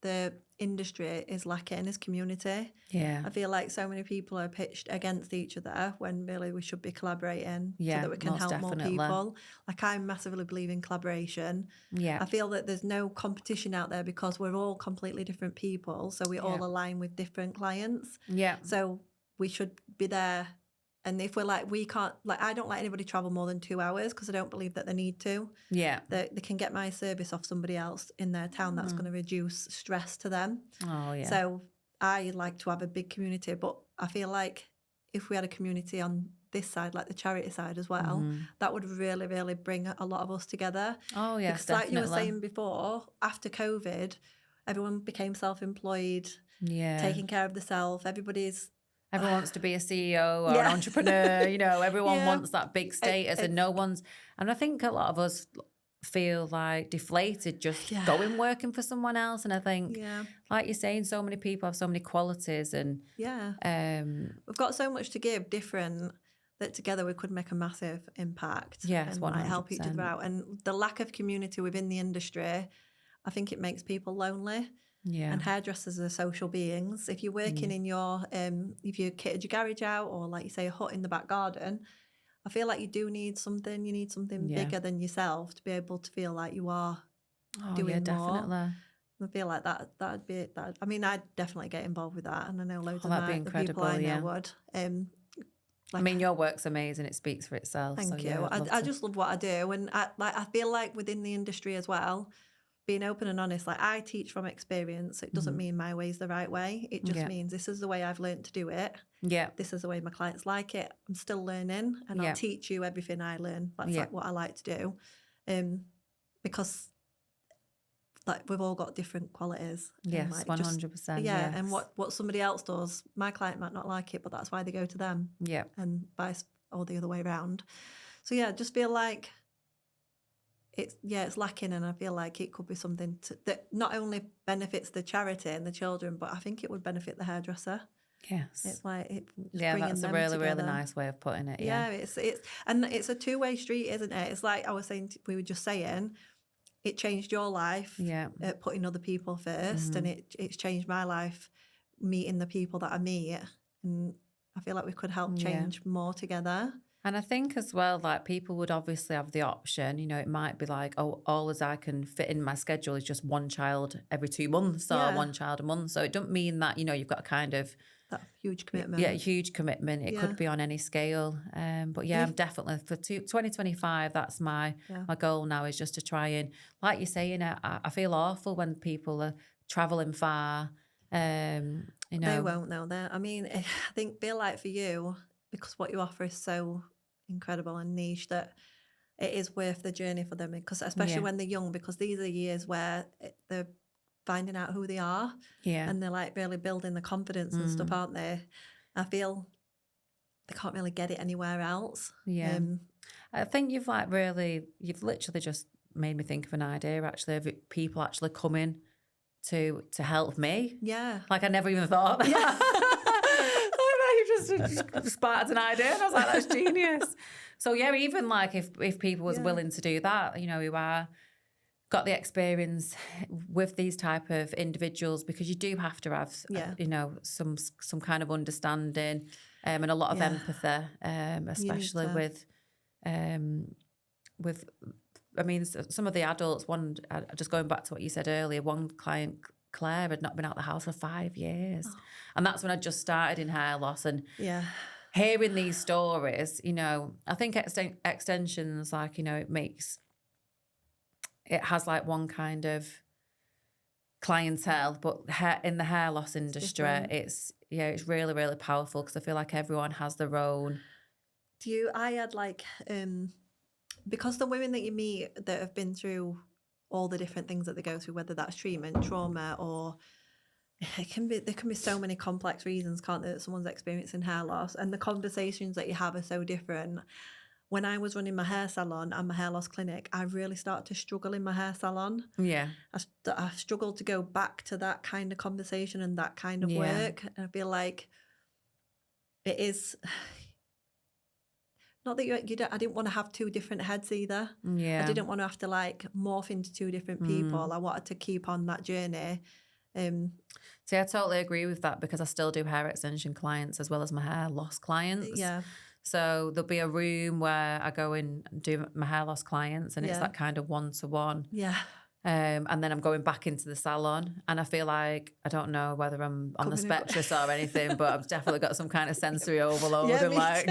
the industry is lacking is community. Yeah. I feel like so many people are pitched against each other when really we should be collaborating so that we can help more people. Like, I massively believe in collaboration. Yeah. I feel that there's no competition out there because we're all completely different people. So we all align with different clients. Yeah. So we should be there. And if we're like, we can't, like, I don't let anybody travel more than 2 hours because I don't believe that they need to. Yeah. They can get my service off somebody else in their town that's going to reduce stress to them. Oh, yeah. So I like to have a big community, but I feel like if we had a community on this side, like the charity side as well, that would really, really bring a lot of us together. Oh, yes, because definitely. like you were saying before, after COVID, everyone became self-employed, taking care of themselves. Everyone wants to be a CEO or an entrepreneur, you know, everyone wants that big status and I think a lot of us feel like deflated just going working for someone else. And I think, like you're saying, so many people have so many qualities and we've got so much to give different that together we could make a massive impact and like, help each other out. And the lack of community within the industry, I think it makes people lonely. Yeah. And hairdressers are social beings. If you're working in your, if you kitted your garage out or like you say, a hut in the back garden, I feel like you do need something. You need something bigger than yourself to be able to feel like you are doing more. Definitely. I feel like that'd be it. I mean, I'd definitely get involved with that. And I know loads of the people I know would. I mean, your work's amazing. It speaks for itself. Thank you. I just love what I do. And I feel like within the industry as well, being open and honest, like I teach from experience. It doesn't mean my way's the right way. It just means this is the way I've learned to do it. Yeah. This is the way my clients like it. I'm still learning and I'll teach you everything I learn. That's like what I like to do. Because like we've all got different qualities. Yes, like 100%. Yeah, and what somebody else does, my client might not like it, but that's why they go to them. Yeah. And vice or the other way around. So yeah, just feel like it's lacking, and I feel like it could be something that not only benefits the charity and the children, but I think it would benefit the hairdresser. Yes, it's like that's a really really nice way of putting it. Yeah, it's a two-way street, isn't it? It's like I was saying, we were just saying, it changed your life. Yeah, putting other people first, and it's changed my life, meeting the people that I meet, and I feel like we could help change more together. And I think as well, like people would obviously have the option, you know, it might be like, oh, all as I can fit in my schedule is just one child every 2 months or one child a month. So it doesn't mean that, you know, you've got a kind of that huge commitment. Yeah, huge commitment. It could be on any scale. But yeah, I'm definitely for 2025, that's my goal now, is just to try and, like you're saying, I feel awful when people are traveling far. You know, they won't know that. I mean, I feel like for you, because what you offer is so incredible and niche, that it is worth the journey for them, because especially when they're young, because these are years where they're finding out who they are and they're like really building the confidence and stuff, aren't they? I feel they can't really get it anywhere else. I think you've literally just made me think of an idea actually of people actually coming to help me. Like I never even thought of that. Just sparked an idea, and I was like, that's genius. So yeah, even like if people was willing to do that, you know, who are got the experience with these type of individuals, because you do have to have you know, some kind of understanding and a lot of empathy, especially with I mean, some of the adults, just going back to what you said earlier, one client, Claire, had not been out of the house for 5 years. And that's when I just started in hair loss, and hearing these stories, you know, I think extensions, like, you know, it has like one kind of clientele, but in the hair loss industry, it's really, really powerful, because I feel like everyone has their own. I had like, because the women that you meet that have been through all the different things that they go through, whether that's treatment, trauma, or there can be so many complex reasons, can't there, that someone's experiencing hair loss, and the conversations that you have are so different. When I was running my hair salon and my hair loss clinic, I really started to struggle in my hair salon. Yeah. I struggled to go back to that kind of conversation and that kind of work. And I feel like it is... Not that I didn't want to have 2 different heads either. Yeah. I didn't want to have to like morph into 2 different people. I wanted to keep on that journey See, I totally agree with that because I still do hair extension clients as well as my hair loss clients. Yeah. So there'll be a room where I go in and do my hair loss clients, and it's that kind of one-to-one. Yeah. And then I'm going back into the salon, and I feel like, I don't know whether I'm on the spectrum or anything, but I've definitely got some kind of sensory overload. Yeah, and like,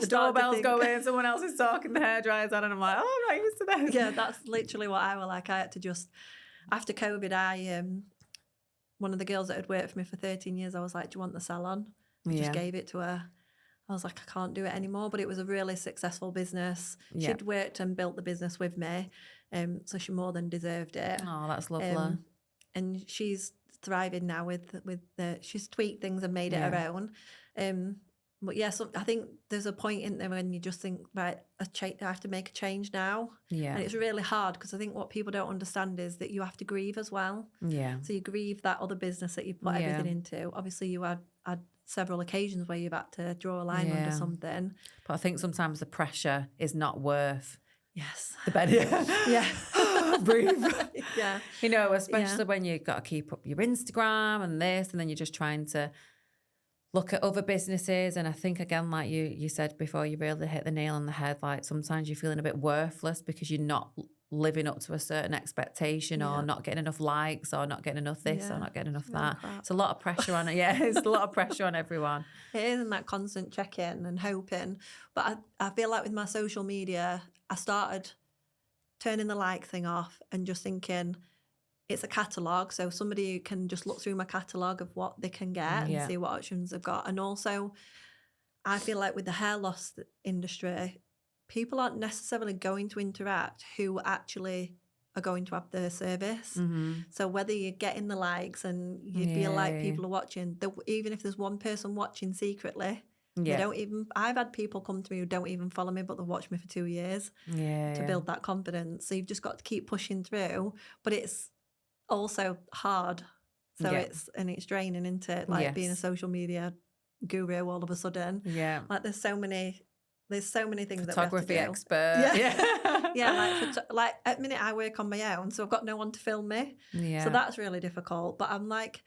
the doorbell's going, someone else is talking, the hairdryer's on, and I'm like, oh, I'm not used to this. Yeah, that's literally what I was like. I had to just, after COVID, one of the girls that had worked for me for 13 years, I was like, do you want the salon? I just gave it to her. I was like, I can't do it anymore. But it was a really successful business. Yeah. She'd worked and built the business with me. So she more than deserved it. Oh, that's lovely. And she's thriving now with she's tweaked things and made it her own. But yeah, so I think there's a point in there when you just think, right, I have to make a change now. Yeah. And it's really hard because I think what people don't understand is that you have to grieve as well. Yeah. So you grieve that other business that you put everything into. Obviously, you had several occasions where you've had to draw a line under something. But I think sometimes the pressure is not worth the bed. Breathe. Yeah. You know, especially when you've got to keep up your Instagram and this, and then you're just trying to look at other businesses. And I think, again, like you said before, you really hit the nail on the head. Like sometimes you're feeling a bit worthless because you're not living up to a certain expectation or not getting enough likes or not getting enough this or not getting enough that. It's a lot of pressure on it. Yeah, it's a lot of pressure on everyone. It is, and that constant check-in and hoping. But I feel like with my social media, I started turning the like thing off and just thinking, it's a catalogue, so somebody can just look through my catalogue of what they can get and see what options they've got. And also, I feel like with the hair loss industry, people aren't necessarily going to interact who actually are going to have the service. Mm-hmm. So whether you're getting the likes and you feel like people are watching, even if there's one person watching secretly, they don't even. I've had people come to me who don't even follow me, but they've watched me for 2 years to build that confidence. So you've just got to keep pushing through, but it's also hard. So it's draining, isn't it? Like being a social media guru all of a sudden. Yeah. Like there's so many things photography that we have to do. Expert. Like at the minute I work on my own, so I've got no one to film me. Yeah. So that's really difficult. But I'm like,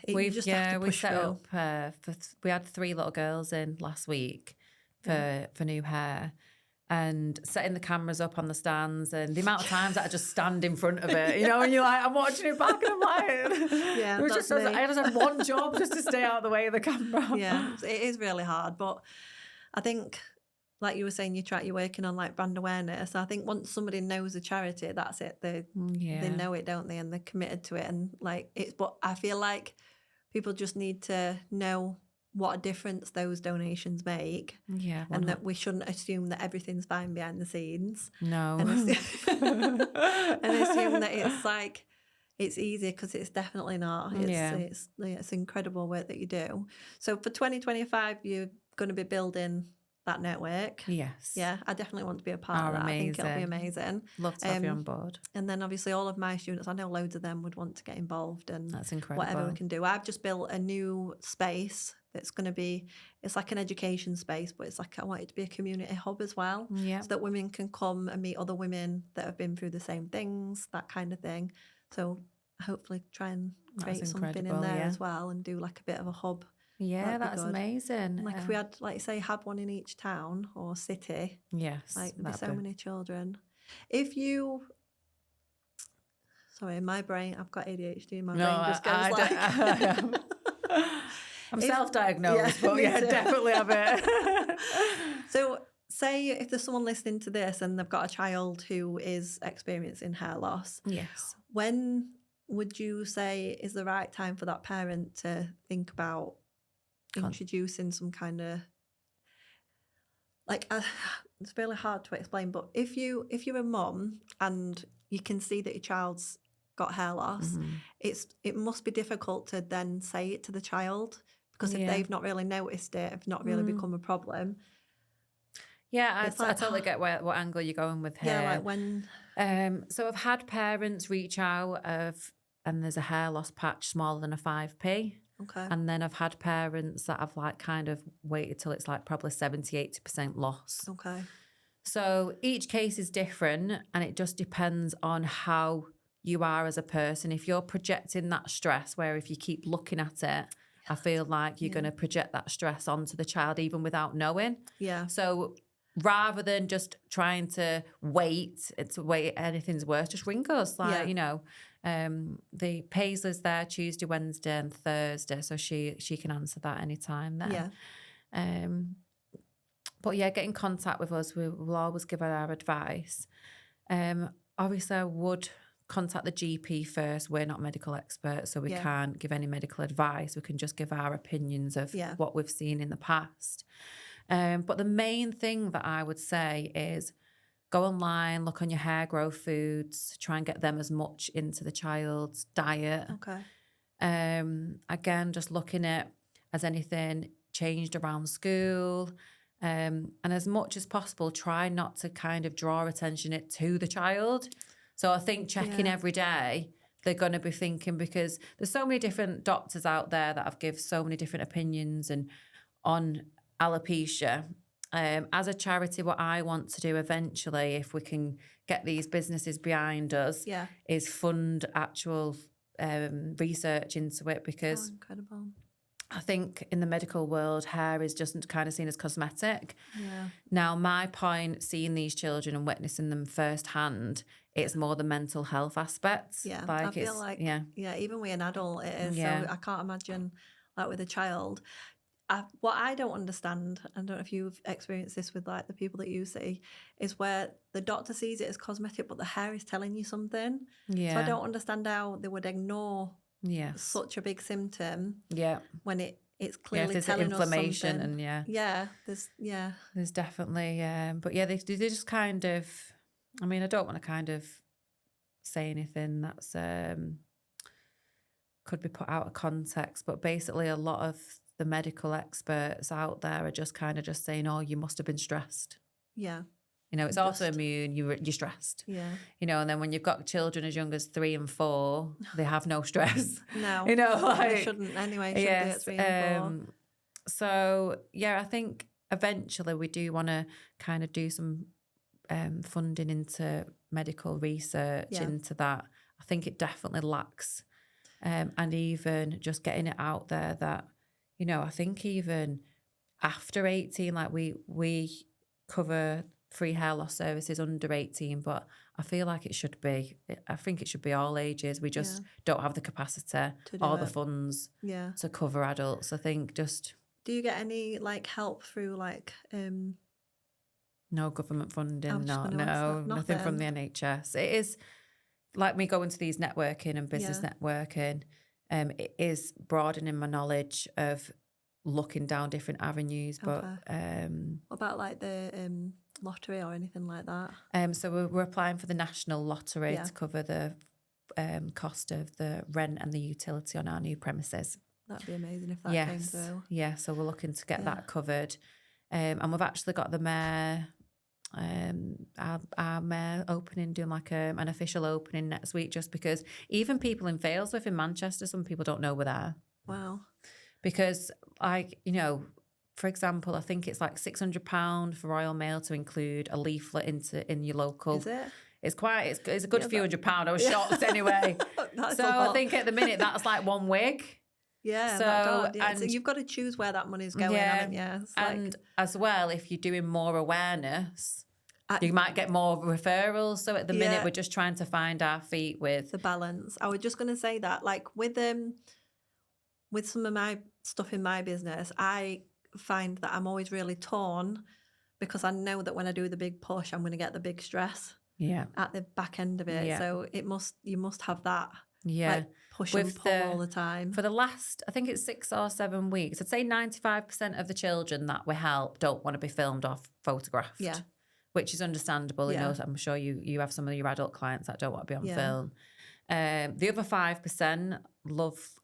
we set up. We had 3 little girls in last week for new hair. And setting the cameras up on the stands, and the amount of times that I just stand in front of it, you know, and you're like, I'm watching it back, and I'm like, I just had one job just to stay out of the way of the camera. Yeah, it is really hard, but I think, like you were saying, you're working on like brand awareness. I think once somebody knows a charity, that's it. They know it, don't they? And they're committed to it, and like it's. But I feel like people just need to know what a difference those donations make. Yeah. And that we shouldn't assume that everything's fine behind the scenes. No. And assume that it's like, it's easy, because it's definitely not. It's incredible work that you do. So for 2025, you're going to be building that network. Yes. Yeah, I definitely want to be a part of that. Amazing. I think it'll be amazing. Love to have you on board. And then obviously all of my students, I know loads of them would want to get involved, and that's incredible. Whatever we can do. I've just built a new space that's going to be, it's like an education space, but it's like, I want it to be a community hub as well. Yeah. So that women can come and meet other women that have been through the same things, that kind of thing. So hopefully try and create something in there as well, and do like a bit of a hub. Yeah, that's amazing. Like if we had, like say, had one in each town or city. Yes. Like there'd be so many children. If you, sorry, my brain, I've got ADHD. My brain just goes I'm self-diagnosed, but definitely have it. So say if there's someone listening to this and they've got a child who is experiencing hair loss. Yes. When would you say is the right time for that parent to think about introducing some kind of, like, it's really hard to explain, but if you're a mum and you can see that your child's got hair loss, it must be difficult to then say it to the child, because if they've not really noticed it, if not really become a problem. Yeah, I totally get what angle you're going with here. Yeah, like when. So I've had parents reach out and there's a hair loss patch smaller than a 5p. Okay. And then I've had parents that have like kind of waited till it's like probably 70-80% loss. Okay. So each case is different, and it just depends on how you are as a person. If you're projecting that stress, where if you keep looking at it, I feel like you're going to project that stress onto the child even without knowing. Yeah. So rather than just trying to wait, anything's worse, just ring us. Like, the Paisley's there Tuesday, Wednesday and Thursday. So she can answer that anytime then. Yeah. But yeah, get in contact with us. We'll always give our advice. Obviously, I would contact the GP first. We're not medical experts, so we can't give any medical advice. We can just give our opinions of what we've seen in the past. But the main thing that I would say is go online, look on your hair growth foods, try and get them as much into the child's diet. Okay. Again, just looking at has anything changed around school. And as much as possible, try not to kind of draw attention it to the child. So I think checking every day, they're going to be thinking, because there's so many different doctors out there that have give so many different opinions and on alopecia. As a charity, what I want to do eventually, if we can get these businesses behind us, is fund actual research into it, because incredible. I think in the medical world, hair is just kind of seen as cosmetic. Yeah. Now, my point, seeing these children and witnessing them firsthand, it's more the mental health aspects. Yeah, like I feel like, even with an adult, it is. Yeah. So I can't imagine, like, with a child. What I don't understand, I don't know if you've experienced this with, like, the people that you see, is where the doctor sees it as cosmetic, but the hair is telling you something. Yeah. So I don't understand how they would ignore such a big symptom. Yeah. When it's clearly there's telling inflammation us something. There's definitely. But yeah, they just kind of. I mean, I don't want to kind of say anything that's could be put out of context, but basically, a lot of the medical experts out there are just kind of just saying, "Oh, you must have been stressed." Yeah. It's autoimmune, you're stressed. Yeah. And then when you've got children as young as 3 and 4, they have no stress. No. They shouldn't anyway, should they, at 3 and 4? So, I think eventually we do want to kind of do some funding into medical research into that. I think it definitely lacks. And even just getting it out there that, I think even after 18, like we cover free hair loss services under 18, but I feel like I think it should be all ages. We just don't have the capacity or the funds to cover adults. I think just... Do you get any, like, help through, like... No government funding, nothing from the NHS. It is like me going to these networking and business networking. It is broadening my knowledge of looking down different avenues. But what about, like, the lottery or anything like that? So we're applying for the national lottery to cover the cost of the rent and the utility on our new premises. That'd be amazing if that came through. Yeah, so we're looking to get that covered. And we've actually got the mayor, our mayor opening, doing like an official opening next week, just because even people in Failsworth in Manchester, some people don't know we're there. Wow. Because, like, for example, I think it's like £600 for Royal Mail to include a leaflet in your local. Is it? It's a good few £100. I was shocked anyway. I think at the minute that's like one wig. Yeah, so you've got to choose where that money's going, haven't you? And as well, if you're doing more awareness, you might get more referrals. So at the minute, we're just trying to find our feet with the balance. I was just going to say that, like, with some of my stuff in my business, I find that I'm always really torn, because I know that when I do the big push, I'm going to get the big stress at the back end of it. So you must have that. Like, push and pull all the time. For the last, I think it's 6 or 7 weeks, I'd say 95% of the children that we help don't want to be filmed or photographed. Yeah. Which is understandable. I'm sure you have some of your adult clients that don't want to be on film. The other 5%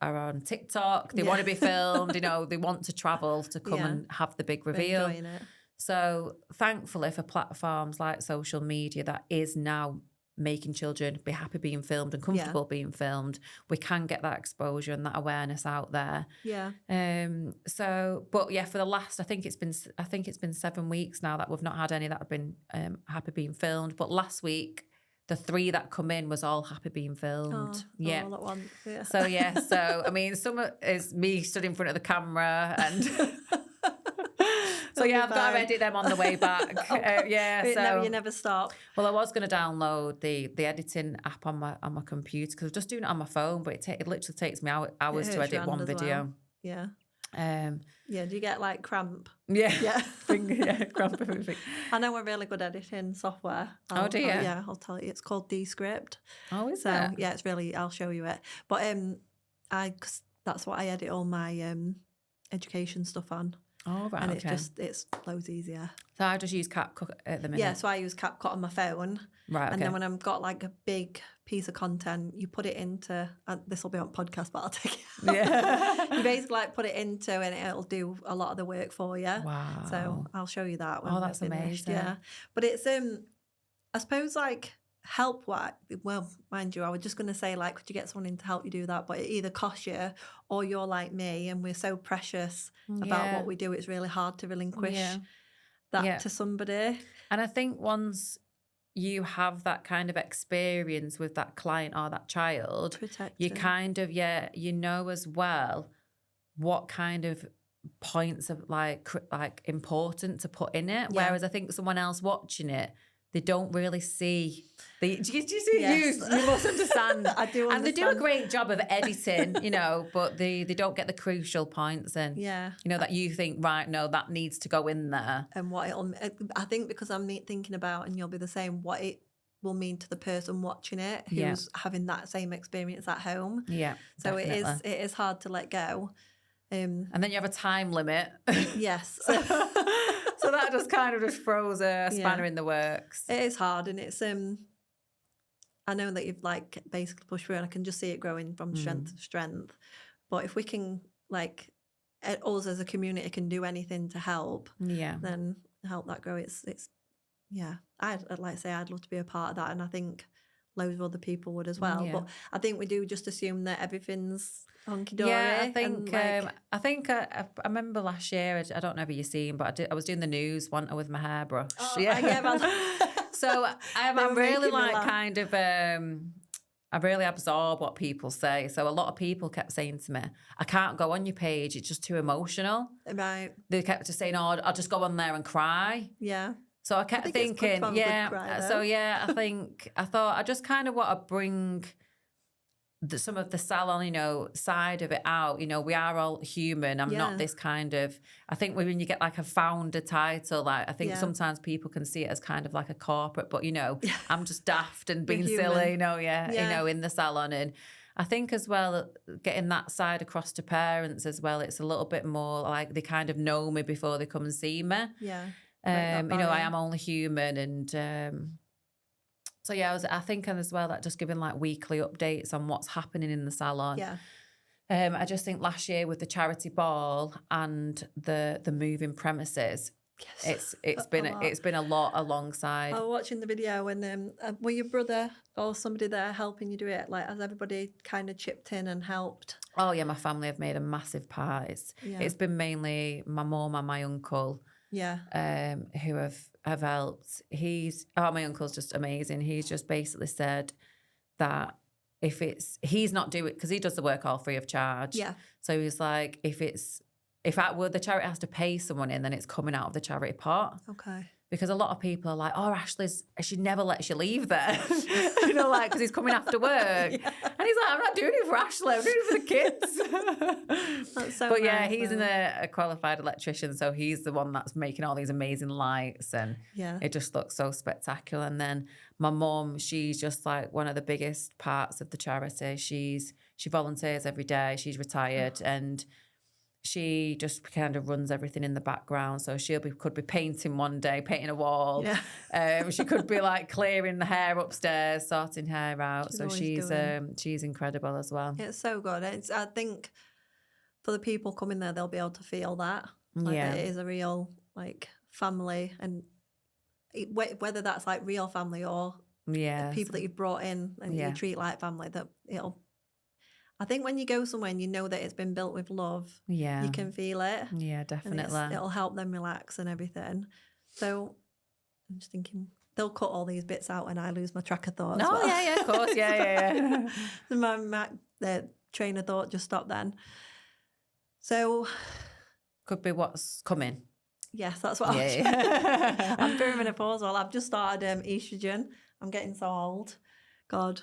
are on TikTok. They want to be filmed. They want to travel to come and have the big reveal. Enjoying it. So thankfully for platforms like social media that is now making children be happy being filmed and comfortable being filmed, we can get that exposure and that awareness out there. For the last, I think it's been 7 weeks now that we've not had any that have been happy being filmed. But last week the 3 that come in was all happy being filmed. Yeah. All at once. Yeah. So yeah, so I mean, some is me stood in front of the camera and. So yeah, I've got to edit them on the way back. Yeah, so you never stop. Well, I was going to download the editing app on my computer because I was just doing it on my phone, but it literally takes me hours to edit one video. Well. Yeah. Yeah. Do you get like cramp? Yeah. Yeah. Cramp everything. I know a really good editing software. Do you? Yeah, I'll tell you. It's called Descript. Oh, is so, it? Yeah, it's really. I'll show you it. But cause that's what I edit all my education stuff on. Oh, right. And it's loads easier. So I just use CapCut at the minute. Yeah, so I use CapCut on my phone. Right. Okay. And then when I've got like a big piece of content, you put it into. This will be on podcast, but I'll take it. Yeah. You basically like put it into, and it'll do a lot of the work for you. Wow. So I'll show you that. When that's amazing. Yeah, but it's I suppose like help what. Well, mind you, I was just going to say like, could you get someone in to help you do that? But it either costs you, or you're like me, and we're so precious about what we do. It's really hard to relinquish that to somebody. And I think once you have that kind of experience with that client or that child, you kind of, you know as well what kind of points of like important to put in it. Whereas I think someone else watching it, they don't really see. Do you see? Yes. You must understand. I do understand. And they do a great job of editing, but they don't get the crucial points in. Yeah. That you think, right, no, that needs to go in there. And I think because I'm thinking about, and you'll be the same, what it will mean to the person watching it who's having that same experience at home. Yeah. So definitely. it is hard to let go. And then you have a time limit. Yes. So that just kind of just throws a spanner in the works. It is hard, and it's I know that you've like basically pushed through, and I can just see it growing from strength to strength. But if we can like us as a community can do anything to help, then help that grow. It's I'd like to say I'd love to be a part of that, and I think loads of other people would as well. But I think we do just assume that everything's hunky dory. Yeah, I think I remember last year. I don't know if you've seen, but I was doing the news one with my hairbrush. Oh, yeah. So I'm really like kind of. I really absorb what people say. So a lot of people kept saying to me, I can't go on your page. It's just too emotional. Right. They kept just saying, oh, I'll just go on there and cry. Yeah. So I kept thinking, I thought I just kind of want to bring some of the salon, side of it out. We are all human. I'm not this kind of, I think when you get like a founder title, like I think sometimes people can see it as kind of like a corporate, but I'm just daft and being silly, in the salon. And I think as well, getting that side across to parents as well, it's a little bit more like they kind of know me before they come and see me. Yeah. I am only human, and so I think as well that just giving like weekly updates on what's happening in the salon. Yeah. I just think last year with the charity ball and the moving premises, it's been a lot alongside. I was watching the video and were your brother or somebody there helping you do it? Like, has everybody kind of chipped in and helped? Oh yeah, my family have made a massive part. It's been mainly my mum and my uncle. Yeah. Who have helped. My uncle's just amazing. He's just basically said that he's not doing, because he does the work all free of charge. Yeah. So he's like, if the charity has to pay someone in, then it's coming out of the charity pot. Okay. Because a lot of people are like, oh, she never lets you leave there. Because he's coming after work. Yeah. And he's like, I'm not doing it for Ashely, I'm doing it for the kids. That's so But nice, he's a qualified electrician, so he's the one that's making all these amazing lights, and it just looks so spectacular. And then my mum, she's just like one of the biggest parts of the charity. She volunteers every day, she's retired, and she just kind of runs everything in the background. So could be painting one day, painting a wall. Yeah. She could be like clearing the hair upstairs, sorting hair out. She's incredible as well. It's so good. I think for the people coming there, they'll be able to feel that. That it is a real like family, and whether that's like real family or people that you've brought in and you treat like family, that I think when you go somewhere and you know that it's been built with love, you can feel it. Yeah, definitely. It'll help them relax and everything. So I'm just thinking, they'll cut all these bits out and I lose my track of thought as Oh, well. yeah, of course. Yeah. My train of thought just stopped then. So... Could be what's coming. Yes, that's what Yeah. I'm perimenopausal. I've just started estrogen. I'm getting so old. God.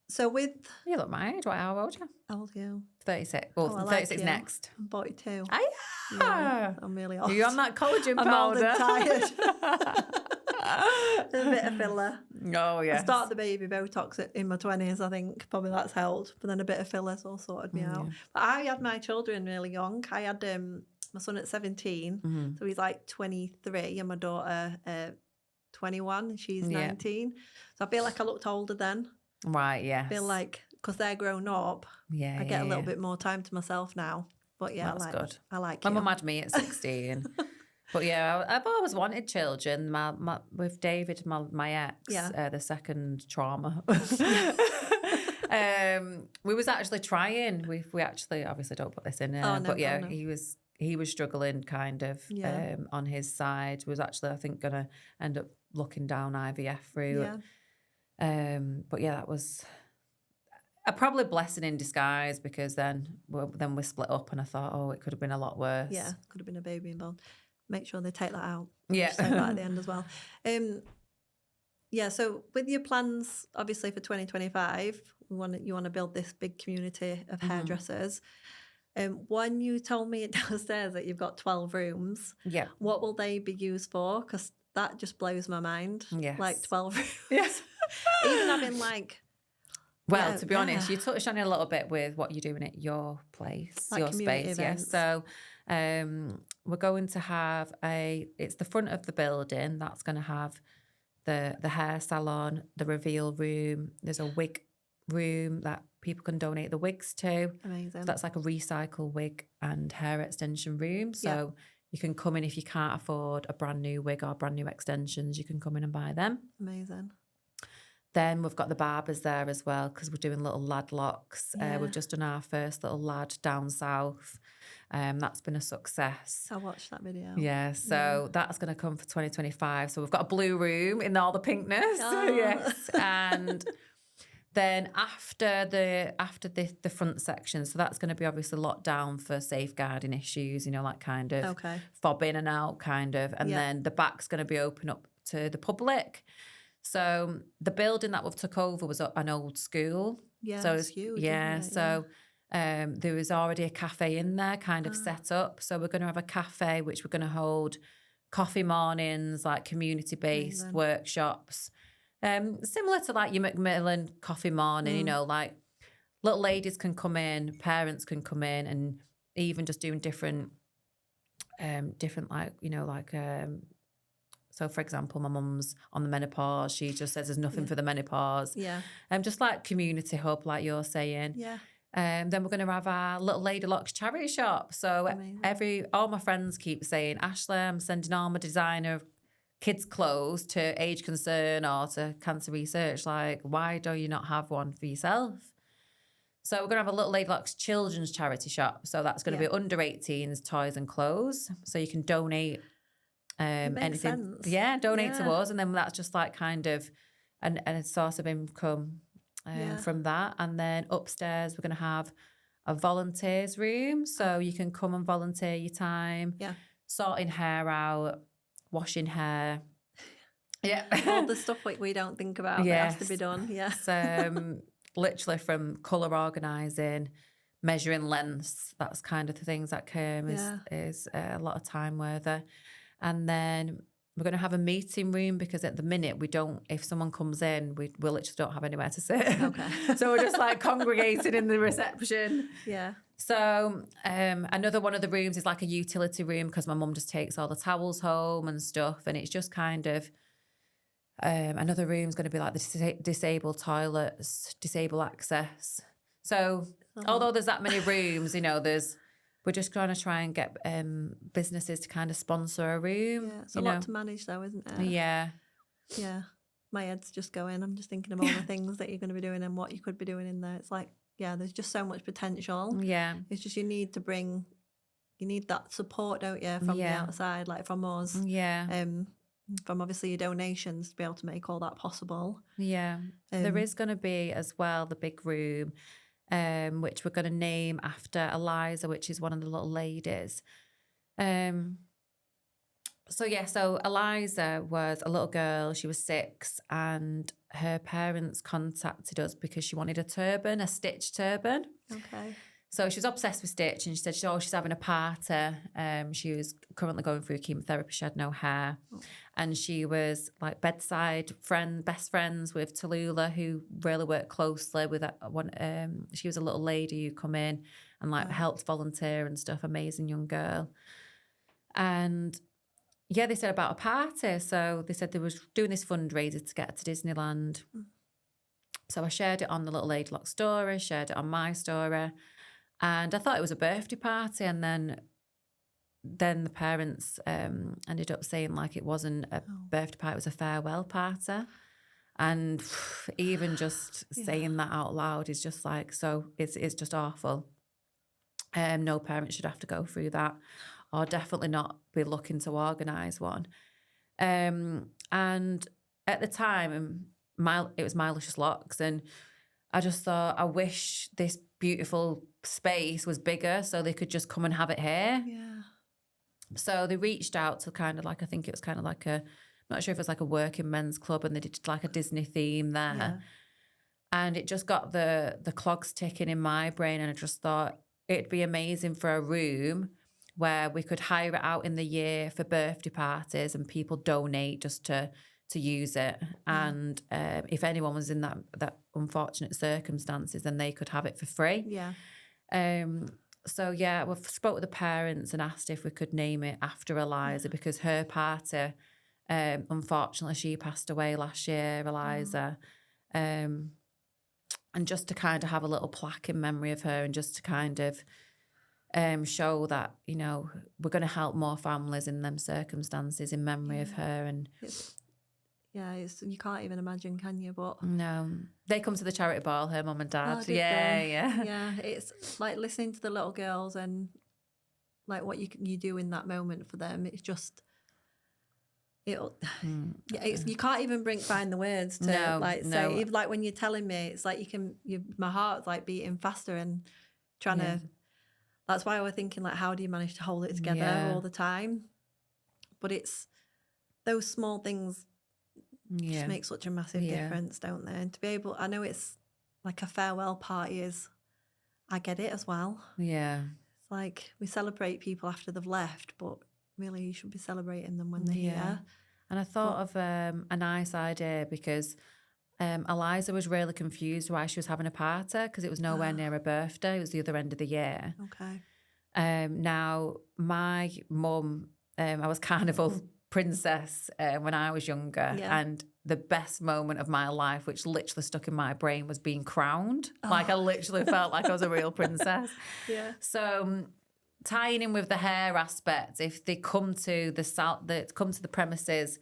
So with... You look my age. How old are you? How old are you? 36. Well, Oh, I 36 like you. next. I'm 42. Yeah. I'm really old. Are you on that collagen I'm old powder? and tired. A bit of filler. Oh, yeah. I started the baby Botox in my 20s, I think. Probably that's helped. But then a bit of fillers all sorted me out. But I had my children really young. I had my son at 17. So he's like 23. And my daughter 21. And she's 19. So I feel like I looked older then. Right, yeah. I feel like, because they're grown up, I get a little bit more time to myself now. But yeah, that's good. I like My it. mum had me at 16. But yeah, I've always wanted children. With David, my ex, the second trauma. We was actually trying. We actually obviously don't put this in there, but yeah, he was struggling kind of on his side. Was actually, I think, gonna end up looking down IVF route. But yeah, that was a probably blessing in disguise, because then we split up, and I thought, oh, it could have been a lot worse. Yeah, could have been a baby involved. Make sure they take that out. Yeah. Say that at the end as well. So with your plans, obviously for 2025, you want to build this big community of hairdressers. When you told me downstairs that you've got 12 rooms, what will they be used for? Because that just blows my mind. Yes. Like 12 rooms. Yes. Even having like... Well, to be honest, you touched on it a little bit with what you're doing at your place, like your space. Yes. So we're going to have it's the front of the building that's going to have the hair salon, the reveal room. There's a wig room that people can donate the wigs to. Amazing. So that's like a recycle wig and hair extension room. So you can come in if you can't afford a brand new wig or brand new extensions. You can come in and buy them. Amazing. Then we've got the barbers there as well, because we're doing little lad locks. We've just done our first little lad down south. That's been a success. I watched that video. Yeah, so that's going to come for 2025. So we've got a blue room in all the pinkness. Oh. Yes. And then after the front section, so that's going to be obviously locked down for safeguarding issues, like kind of fob in and out kind of. And then the back's going to be open up to the public. So the building that we've took over was an old school. Yeah, so it's huge. Yeah, so there was already a cafe in there kind of set up. So we're going to have a cafe which we're going to hold coffee mornings, like community-based workshops. Similar to like your Macmillan coffee morning, like little ladies can come in, parents can come in, and even just doing different like, so, for example, my mum's on the menopause. She just says there's nothing for the menopause. Yeah. Just like community hub, like you're saying. Yeah. Then we're going to have our little Lady Locks charity shop. So all my friends keep saying, Ashely, I'm sending all my designer kids' clothes to Age Concern or to Cancer Research. Like, why do you not have one for yourself? So we're going to have a little Lady Locks children's charity shop. So that's going to be under 18s, toys and clothes. So you can donate... anything, sense. Donate to us, and then that's just like kind of a source of income from that. And then upstairs we're going to have a volunteers room, so you can come and volunteer your time, sorting hair out, washing hair, all the stuff we don't think about that has to be done. Literally from colour organising, measuring lengths, that's kind of the things that came is a lot of time worthy. And then we're going to have a meeting room, because at the minute if someone comes in, we literally don't have anywhere to sit. Okay. So we're just like congregating in the reception. Yeah. So another one of the rooms is like a utility room, because my mum just takes all the towels home and stuff. And it's just kind of, another room's going to be like the disabled toilets, disabled access. So although there's that many rooms, we're just going to try and get businesses to kind of sponsor a room. Yeah, it's a lot to manage though, isn't it? Yeah. Yeah. My head's just going. I'm just thinking of all the things that you're going to be doing and what you could be doing in there. It's like, there's just so much potential. Yeah. It's just you need that support, don't you, from the outside, like from us. Yeah. from obviously your donations to be able to make all that possible. Yeah. There is going to be as well the big room, which we're going to name after Eliza, which is one of the little ladies. So Eliza was a little girl. She was 6, and her parents contacted us because she wanted a stitched turban. Okay. So she was obsessed with Stitch, and she said, she's having a party. She was currently going through chemotherapy. She had no hair. Oh. And she was like best friends with Tallulah, who really worked closely with one. She was a little lady who come in and helped volunteer and stuff. Amazing young girl. And yeah, they said about a party. So they said they was doing this fundraiser to get her to Disneyland. Mm. So I shared it on the Little Lady Lock story, shared it on my story. And I thought it was a birthday party, and then the parents ended up saying it wasn't a birthday party, it was a farewell party. And even just saying that out loud is just it's just awful. No parent should have to go through that, or definitely not be looking to organise one. And at the time, it was My Luscious Locks, and I just thought, I wish this beautiful space was bigger so they could just come and have it here. Yeah. So they reached out to I think it was I'm not sure if it was a working men's club, and they did a Disney theme there. Yeah. And it just got the clogs ticking in my brain, and I just thought it'd be amazing for a room where we could hire it out in the year for birthday parties and people donate just to use it. And if anyone was in that unfortunate circumstances, then they could have it for free. Yeah. So yeah, we spoke with the parents and asked if we could name it after Eliza, because her party, unfortunately, she passed away last year, Eliza. And just to kind of have a little plaque in memory of her, and just to kind of show that, we're going to help more families in them circumstances in memory of her. And you can't even imagine, can you? But no, they come to the charity ball, her mum and dad. Yeah. It's like listening to the little girls and what you do in that moment for them. It's just you can't even find the words to say. Even when you're telling me, it's my heart's beating faster and trying to. That's why I was thinking how do you manage to hold it together all the time? But it's those small things. Just make such a massive difference, don't they? And to be able, I know it's a farewell party I get it as well. Yeah. It's we celebrate people after they've left, but really you should be celebrating them when they're here. And I thought of a nice idea, because Eliza was really confused why she was having a party, because it was nowhere near her birthday. It was the other end of the year. Okay. Now, my mum, I was carnival princess when I was younger, and the best moment of my life, which literally stuck in my brain, was being crowned. I literally felt like I was a real princess. Yeah. So tying in with the hair aspect, if they come to the premises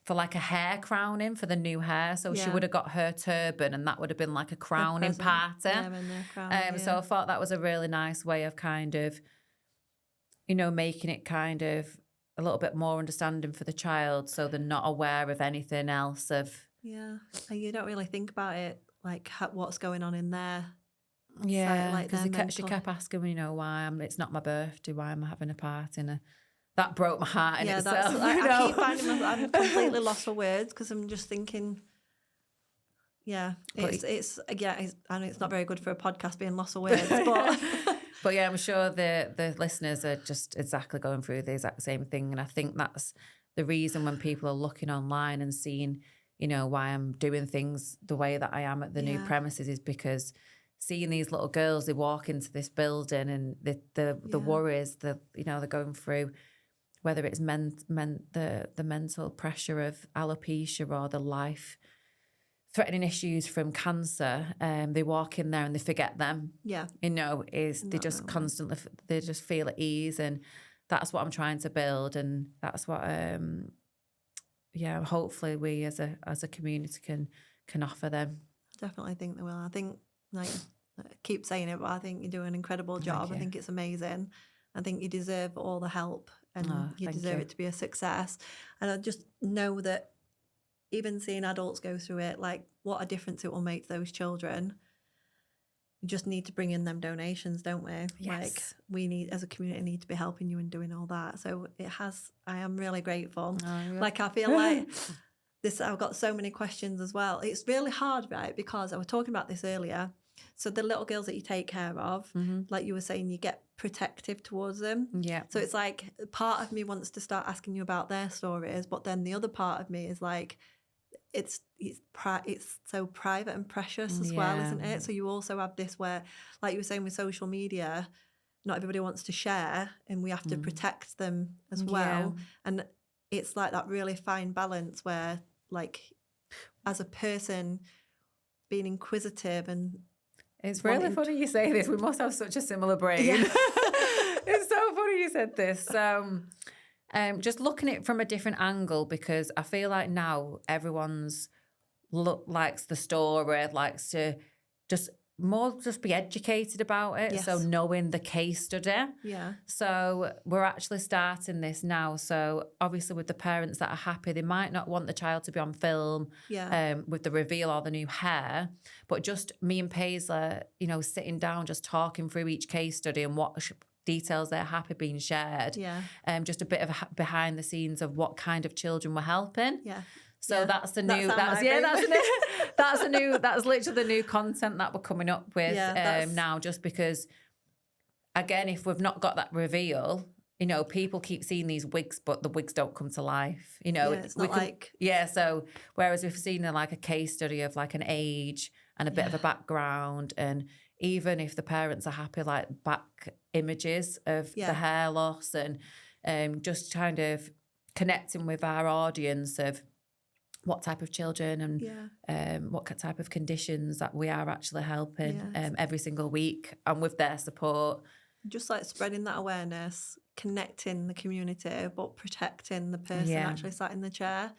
for a hair crowning for the new hair, so she would have got her turban, and that would have been a crowning party. So I thought that was a really nice way of kind of, making it kind of a little bit more understanding for the child, so they're not aware of anything else and you don't really think about it what's going on in there. Because she kept asking me, why it's not my birthday, why am I having a party, and that broke my heart in itself. I keep finding I'm completely lost for words, because I'm just thinking it's I know it's not very good for a podcast being lost for words, but But yeah, I'm sure the listeners are just exactly going through the exact same thing. And I think that's the reason when people are looking online and seeing, why I'm doing things the way that I am at the new premises, is because seeing these little girls, they walk into this building and the worries that, they're going through, whether it's the mental pressure of alopecia or the life-threatening issues from cancer, they walk in there and they forget them. Yeah. Constantly, they just feel at ease, and that's what I'm trying to build, and that's what, hopefully we as a community can offer them. I definitely think they will. I think, I keep saying it, but I think you do an incredible job. I think it's amazing. I think you deserve all the help, and you thank deserve you. it to be a success. And I just know that even seeing adults go through it, like what a difference it will make to those children. We just need to bring in them donations, don't we? Yes. Like we need, as a community, need to be helping you and doing all that. So I am really grateful. Oh, yeah. Like I feel like I've got so many questions as well. It's really hard, right? Because I was talking about this earlier. So the little girls that you take care of, like you were saying, you get protective towards them. Yeah. So it's like part of me wants to start asking you about their stories, but then the other part of me is like, it's so private and precious as well, isn't it? So you also have this where, like you were saying with social media, not everybody wants to share, and we have to protect them as well. And it's like that really fine balance where, like, as a person, being inquisitive and it's really funny you say this. We must have such a similar brain. Yeah. It's so funny you said this. Just looking at it from a different angle, because I feel like now everyone's likes the story, likes to just be educated about it. Yes. So knowing the case study. Yeah. So we're actually starting this now. So obviously with the parents that are happy, they might not want the child to be on film with the reveal or the new hair, but just me and Paisley, sitting down, just talking through each case study and what details they're happy being shared. Yeah. Just a bit of behind the scenes of what kind of children we're helping. Yeah. So that's the new. That's literally the new content that we're coming up with now. Just because, again, if we've not got that reveal, people keep seeing these wigs, but the wigs don't come to life. It's not So whereas we've seen like a case study of like an age and a bit of a background, and even if the parents are happy, like back images of the hair loss, and just kind of connecting with our audience of what type of children and what type of conditions that we are actually helping every single week, and with their support. Just like spreading that awareness, connecting the community, but protecting the person actually sat in the chair.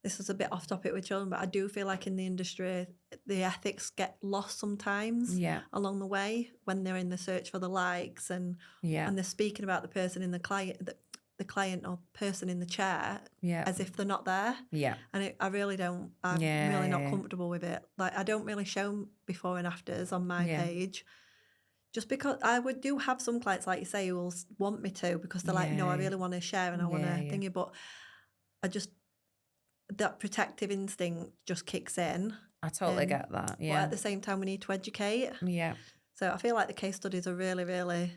This is a bit off topic with children, but I do feel like in the industry, the ethics get lost sometimes along the way when they're in the search for the likes and they're speaking about the person in the client or person in the chair as if they're not there. Yeah. And I'm really not comfortable with it. Like I don't really show before and afters on my page. Just because I do have some clients, like you say, who will want me to, because they're like, no, I really want to share and I want to thingy, but that protective instinct just kicks in. I totally get that. Yeah. But at the same time, we need to educate. Yeah. So I feel like the case studies are really, really,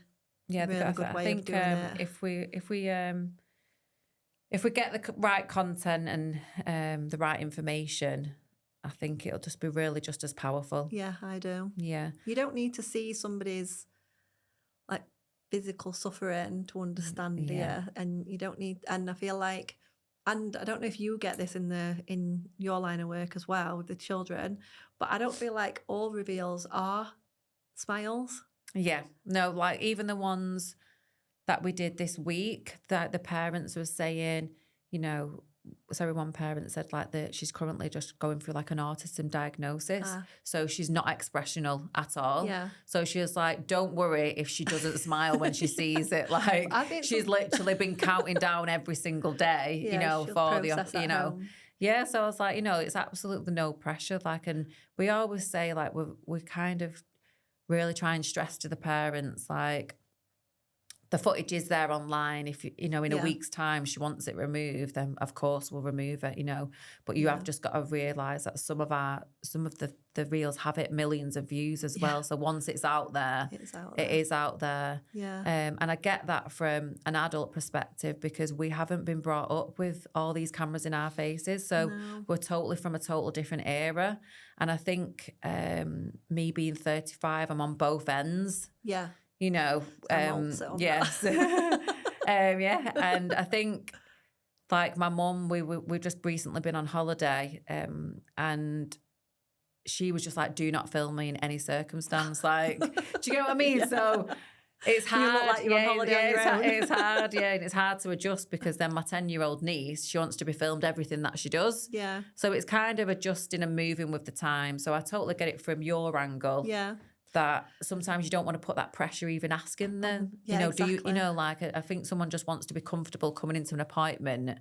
really good way of doing it. If we get the right content and the right information, I think it'll just be really just as powerful. Yeah, I do. Yeah. You don't need to see somebody's like physical suffering to understand it, and you don't need. And I feel like, and I don't know if you get this in your line of work as well with the children, but I don't feel like all reveals are smiles. Yeah. No, like even the ones that we did this week, that the parents were saying, one parent said like that she's currently just going through like an autism diagnosis. So she's not expressional at all. Yeah. So she was like, don't worry if she doesn't smile when she sees it. Like she's literally been counting down every single day, for the, Yeah. So I was like, it's absolutely no pressure. Like, and we always say like, we kind of really try and stress to the parents, like, the footage is there online. If in a week's time she wants it removed, then of course we'll remove it. But you have just got to realise that some of the reels have it millions of views as well. So once it's out there, it is out there. Yeah. And I get that from an adult perspective, because we haven't been brought up with all these cameras in our faces. So we're totally from a total different era. And I think me being 35, I'm on both ends. Yeah. Yes. And I think like my mum, we've just recently been on holiday, and she was just like, do not film me in any circumstance. Like, do you get what I mean? So it's hard. You look like you're on holiday on your own. It's hard, and it's hard to adjust, because then my 10-year-old niece, she wants to be filmed everything that she does. Yeah. So it's kind of adjusting and moving with the time. So I totally get it from your angle. Yeah. that sometimes you don't want to put that pressure even asking them. Yeah, do exactly. you, like, I think someone just wants to be comfortable coming into an appointment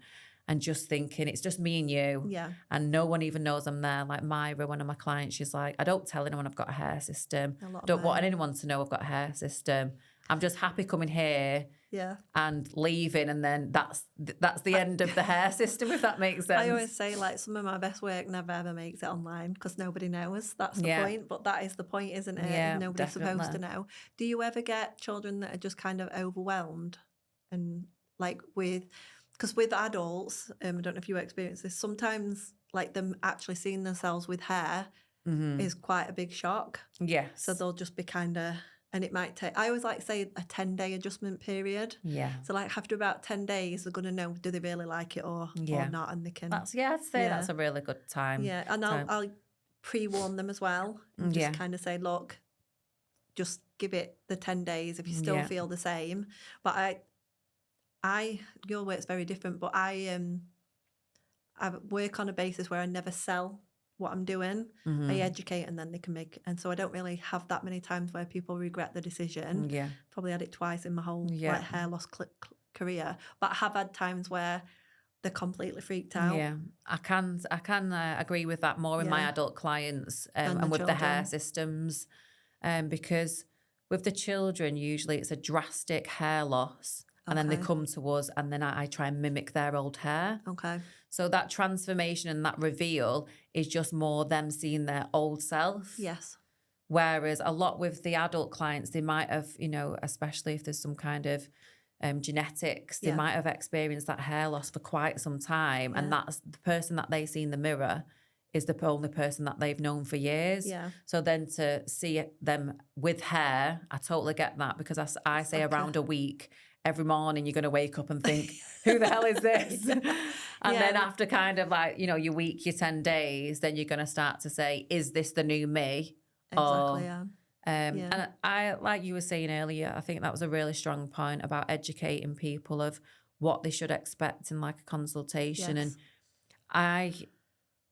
and just thinking it's just me and you. Yeah. And no one even knows I'm there. Like Myra, one of my clients, she's like, I don't tell anyone I've got a hair system. I don't want anyone to know I've got a hair system. I'm just happy coming here. Yeah. And leaving, and then that's the end of the hair system, if that makes sense. I always say, like, some of my best work never ever makes it online because nobody knows. That's the point. But that is the point, isn't it? Yeah, Nobody's definitely. supposed to know. Do you ever get children that are just kind of overwhelmed? And like because with adults, I don't know if you experience this, sometimes like them actually seeing themselves with hair is quite a big shock. Yes. So they'll just be kind of... And it might take, I always like to say a 10-day adjustment period. Yeah. So like after about 10 days, they're going to know, do they really like it or not? And they can... I'd say that's a really good time. Yeah, and I'll pre-warn them as well. And just kind of say, look, just give it the 10 days if you still feel the same. But your work's very different, but I work on a basis where I never sell what I'm doing. I educate and then they can make, and so I don't really have that many times where people regret the decision. Yeah. Probably had it twice in my whole like hair loss career, but I have had times where they're completely freaked out. Yeah, I can agree with that more in my adult clients and with the hair systems, because with the children usually it's a drastic hair loss. And then they come to us and then I try and mimic their old hair. Okay. So that transformation and that reveal is just more them seeing their old self. Yes. Whereas a lot with the adult clients, they might have, especially if there's some kind of genetics, they might have experienced that hair loss for quite some time. And that's the person that they see in the mirror is the only person that they've known for years. Yeah. So then to see them with hair, I totally get that because I say around a week, every morning you're going to wake up and think, who the hell is this? And then after kind of like, your week, your 10 days, then you're going to start to say, is this the new me? Exactly, And I, like you were saying earlier, I think that was a really strong point about educating people of what they should expect in like a consultation. Yes.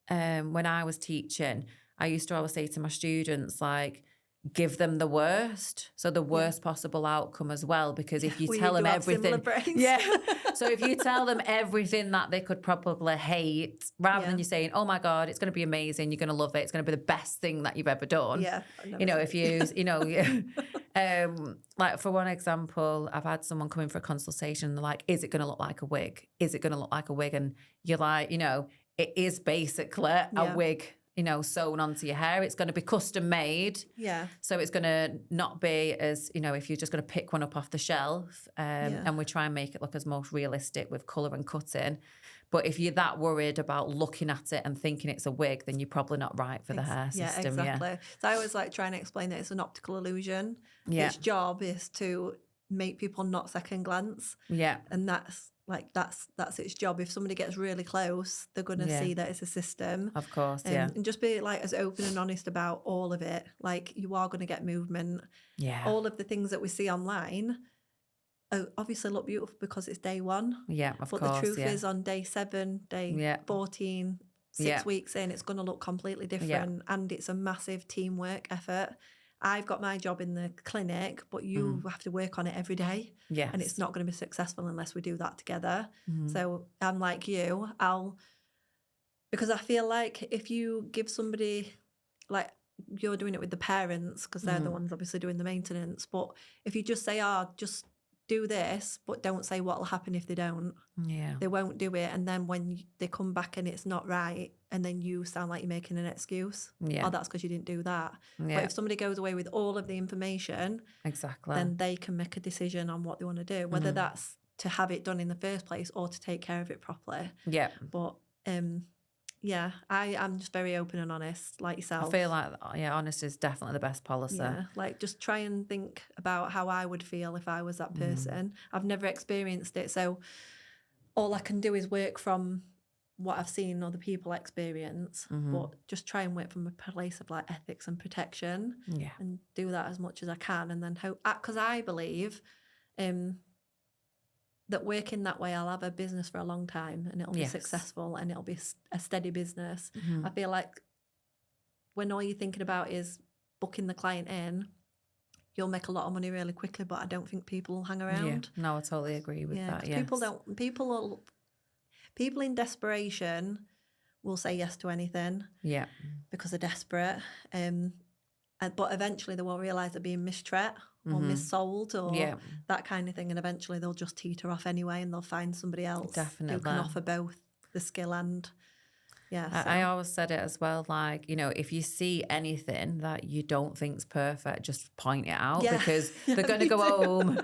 And when I was teaching, I used to always say to my students, like, give them the worst. So the worst possible outcome as well, because if you tell them everything, so if you tell them everything that they could probably hate, rather than you saying, oh my God, it's going to be amazing, you're going to love it, it's going to be the best thing that you've ever done. Yeah. If you, like for one example, I've had someone come in for a consultation and they're like, is it going to look like a wig? Is it going to look like a wig? And you're like, it is basically a wig, sewn onto your hair. It's going to be custom made. Yeah. So it's going to not be as, if you're just going to pick one up off the shelf. And we try and make it look as most realistic with colour and cutting. But if you're that worried about looking at it and thinking it's a wig, then you're probably not right for the hair system. Yeah, exactly. So I always like trying to explain that it's an optical illusion. Yeah. Its job is to make people not second glance. Yeah. And that's its job. If somebody gets really close, they're going to see that it's a system. Of course, And just be like as open and honest about all of it. Like you are going to get movement. Yeah. All of the things that we see online obviously look beautiful because it's day one. Yeah, of course. But the truth is on day 7, day 14, 6 weeks in, it's going to look completely different. And it's a massive teamwork effort. I've got my job in the clinic, but you have to work on it every day. Yes. And it's not going to be successful unless we do that together. So I'm like you, because I feel like if you give somebody, like you're doing it with the parents, because they're the ones obviously doing the maintenance, but if you just say, just do this, but don't say what will happen if they don't. Yeah. They won't do it. And then when they come back and it's not right, and then you sound like you're making an excuse. Yeah. Oh, that's because you didn't do that. Yeah. But if somebody goes away with all of the information, exactly, then they can make a decision on what they want to do, whether that's to have it done in the first place or to take care of it properly. Yeah. But I'm just very open and honest, like yourself. I feel like, honesty is definitely the best policy. Yeah, like just try and think about how I would feel if I was that person. I've never experienced it, so all I can do is work from what I've seen other people experience, but just try and work from a place of like ethics and protection, and do that as much as I can, and then hope, because I believe that working that way, I'll have a business for a long time and it'll be successful and it'll be a steady business. I feel like when all you're thinking about is booking the client in, you'll make a lot of money really quickly, but I don't think people will hang around. Yeah. No, I totally agree with that. Yes. People in desperation will say yes to anything. Yeah. Because they're desperate. But eventually they won't realise they're being mistreated or missold or that kind of thing. And eventually they'll just teeter off anyway, and they'll find somebody else who can offer both the skill and I always said it as well, like, you know, if you see anything that you don't think's perfect, just point it out because they're going to go home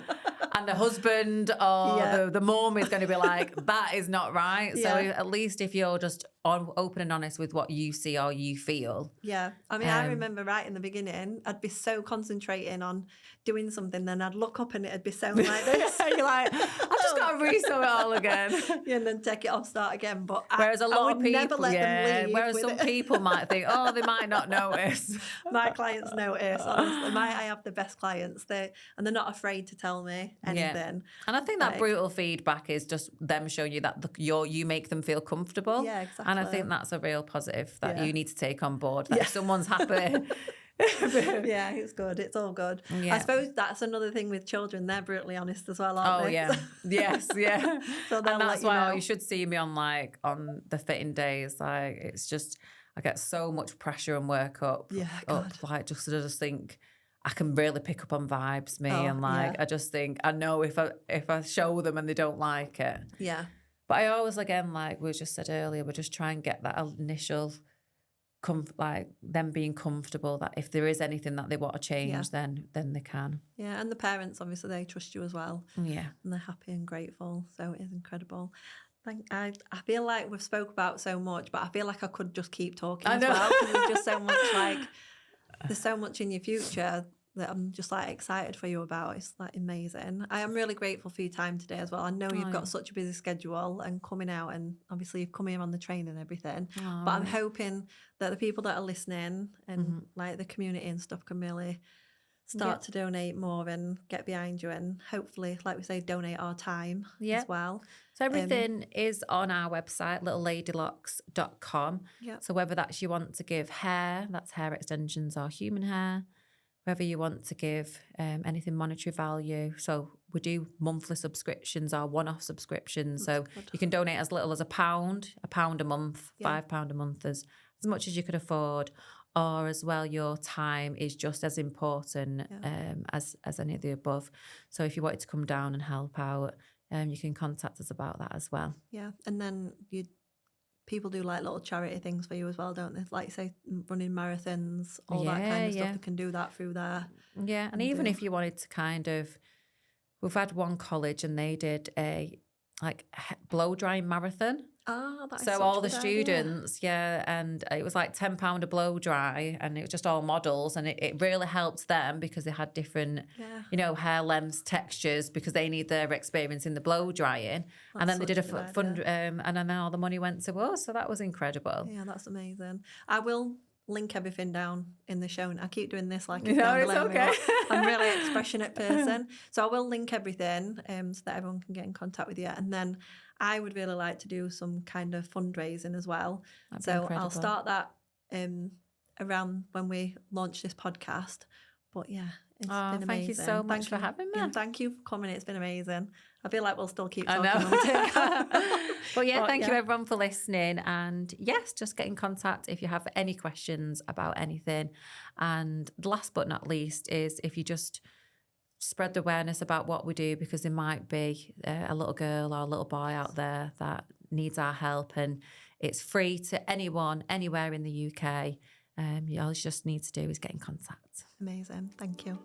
and the husband or the mum is going to be like, that is not right. So at least if you're just open and honest with what you see or you feel. Yeah. I mean, I remember right in the beginning, I'd be so concentrating on doing something, then I'd look up and it'd be sound like this. You're like, I've just got to resew it all again. And then take it off, start again. But whereas a lot of people, never let them leave. Whereas some people might think, oh, they might not notice. My clients notice, honestly. I have the best clients. And they're not afraid to tell me anything. Yeah. And I think that brutal feedback is just them showing you that you make them feel comfortable. Yeah, exactly. And I think that's a real positive that you need to take on board. That if someone's happy. Yeah, it's good. It's all good. Yeah. I suppose that's another thing with children. They're brutally honest as well, aren't they? Oh, yeah. Yes, yeah. So and that's why you should see me on the fitting days. Like, it's just, I get so much pressure and work up. Yeah, like, just think I can really pick up on vibes, I just think, I know if I show them and they don't like it. Yeah. But I always, again, like we just said earlier, we just try and get that initial, them being comfortable that if there is anything that they want to change, then they can. Yeah, and the parents, obviously, they trust you as well. Yeah. And they're happy and grateful. So it is incredible. I feel like we've spoke about so much, but I feel like I could just keep talking as well. Because there's just so much, there's so much in your future that I'm just excited for you about. It's amazing. I am really grateful for your time today as well. I know you've got such a busy schedule and coming out, and obviously you've come here on the train and everything. But I'm hoping that the people that are listening and the community and stuff can really start to donate more and get behind you, and hopefully, like we say, donate our time as well. So everything is on our website, littleladylocks.com. So whether that's you want to give hair, that's hair extensions or human hair, whether you want to give anything monetary value. So we do monthly subscriptions or one-off subscriptions. That's good. You can donate as little as £1 a month, £5 a month, as much as you could afford. Or as well, your time is just as important as any of the above. So if you wanted to come down and help out, you can contact us about that as well. Yeah, and then people do little charity things for you as well, don't they? Like, say, running marathons, all that kind of stuff. They can do that through there. Yeah, and even if you wanted to we've had one college and they did a blow drying marathon. That's so all the students, and it was £10 a blow dry, and it was just all models, and it really helped them because they had different, hair lengths, textures, because they need their experience in the blow drying. And then they did a fund, and then all the money went to us, so that was incredible. Yeah, that's amazing. I will link everything down in the show, and I keep doing this it's okay. I'm really an expressionate person, so I will link everything so that everyone can get in contact with you. And then I would really like to do some kind of fundraising as well. That'd so be incredible. I'll start that around when we launch this podcast. But it's been amazing. Thank you so much for having me. And thank you for coming. It's been amazing. I feel like we'll still keep talking. But thank you everyone for listening. And yes, just get in contact if you have any questions about anything. And last but not least is if you just spread the awareness about what we do, because there might be a little girl or a little boy out there that needs our help, and it's free to anyone, anywhere in the UK. All you just need to do is get in contact. Amazing. Thank you.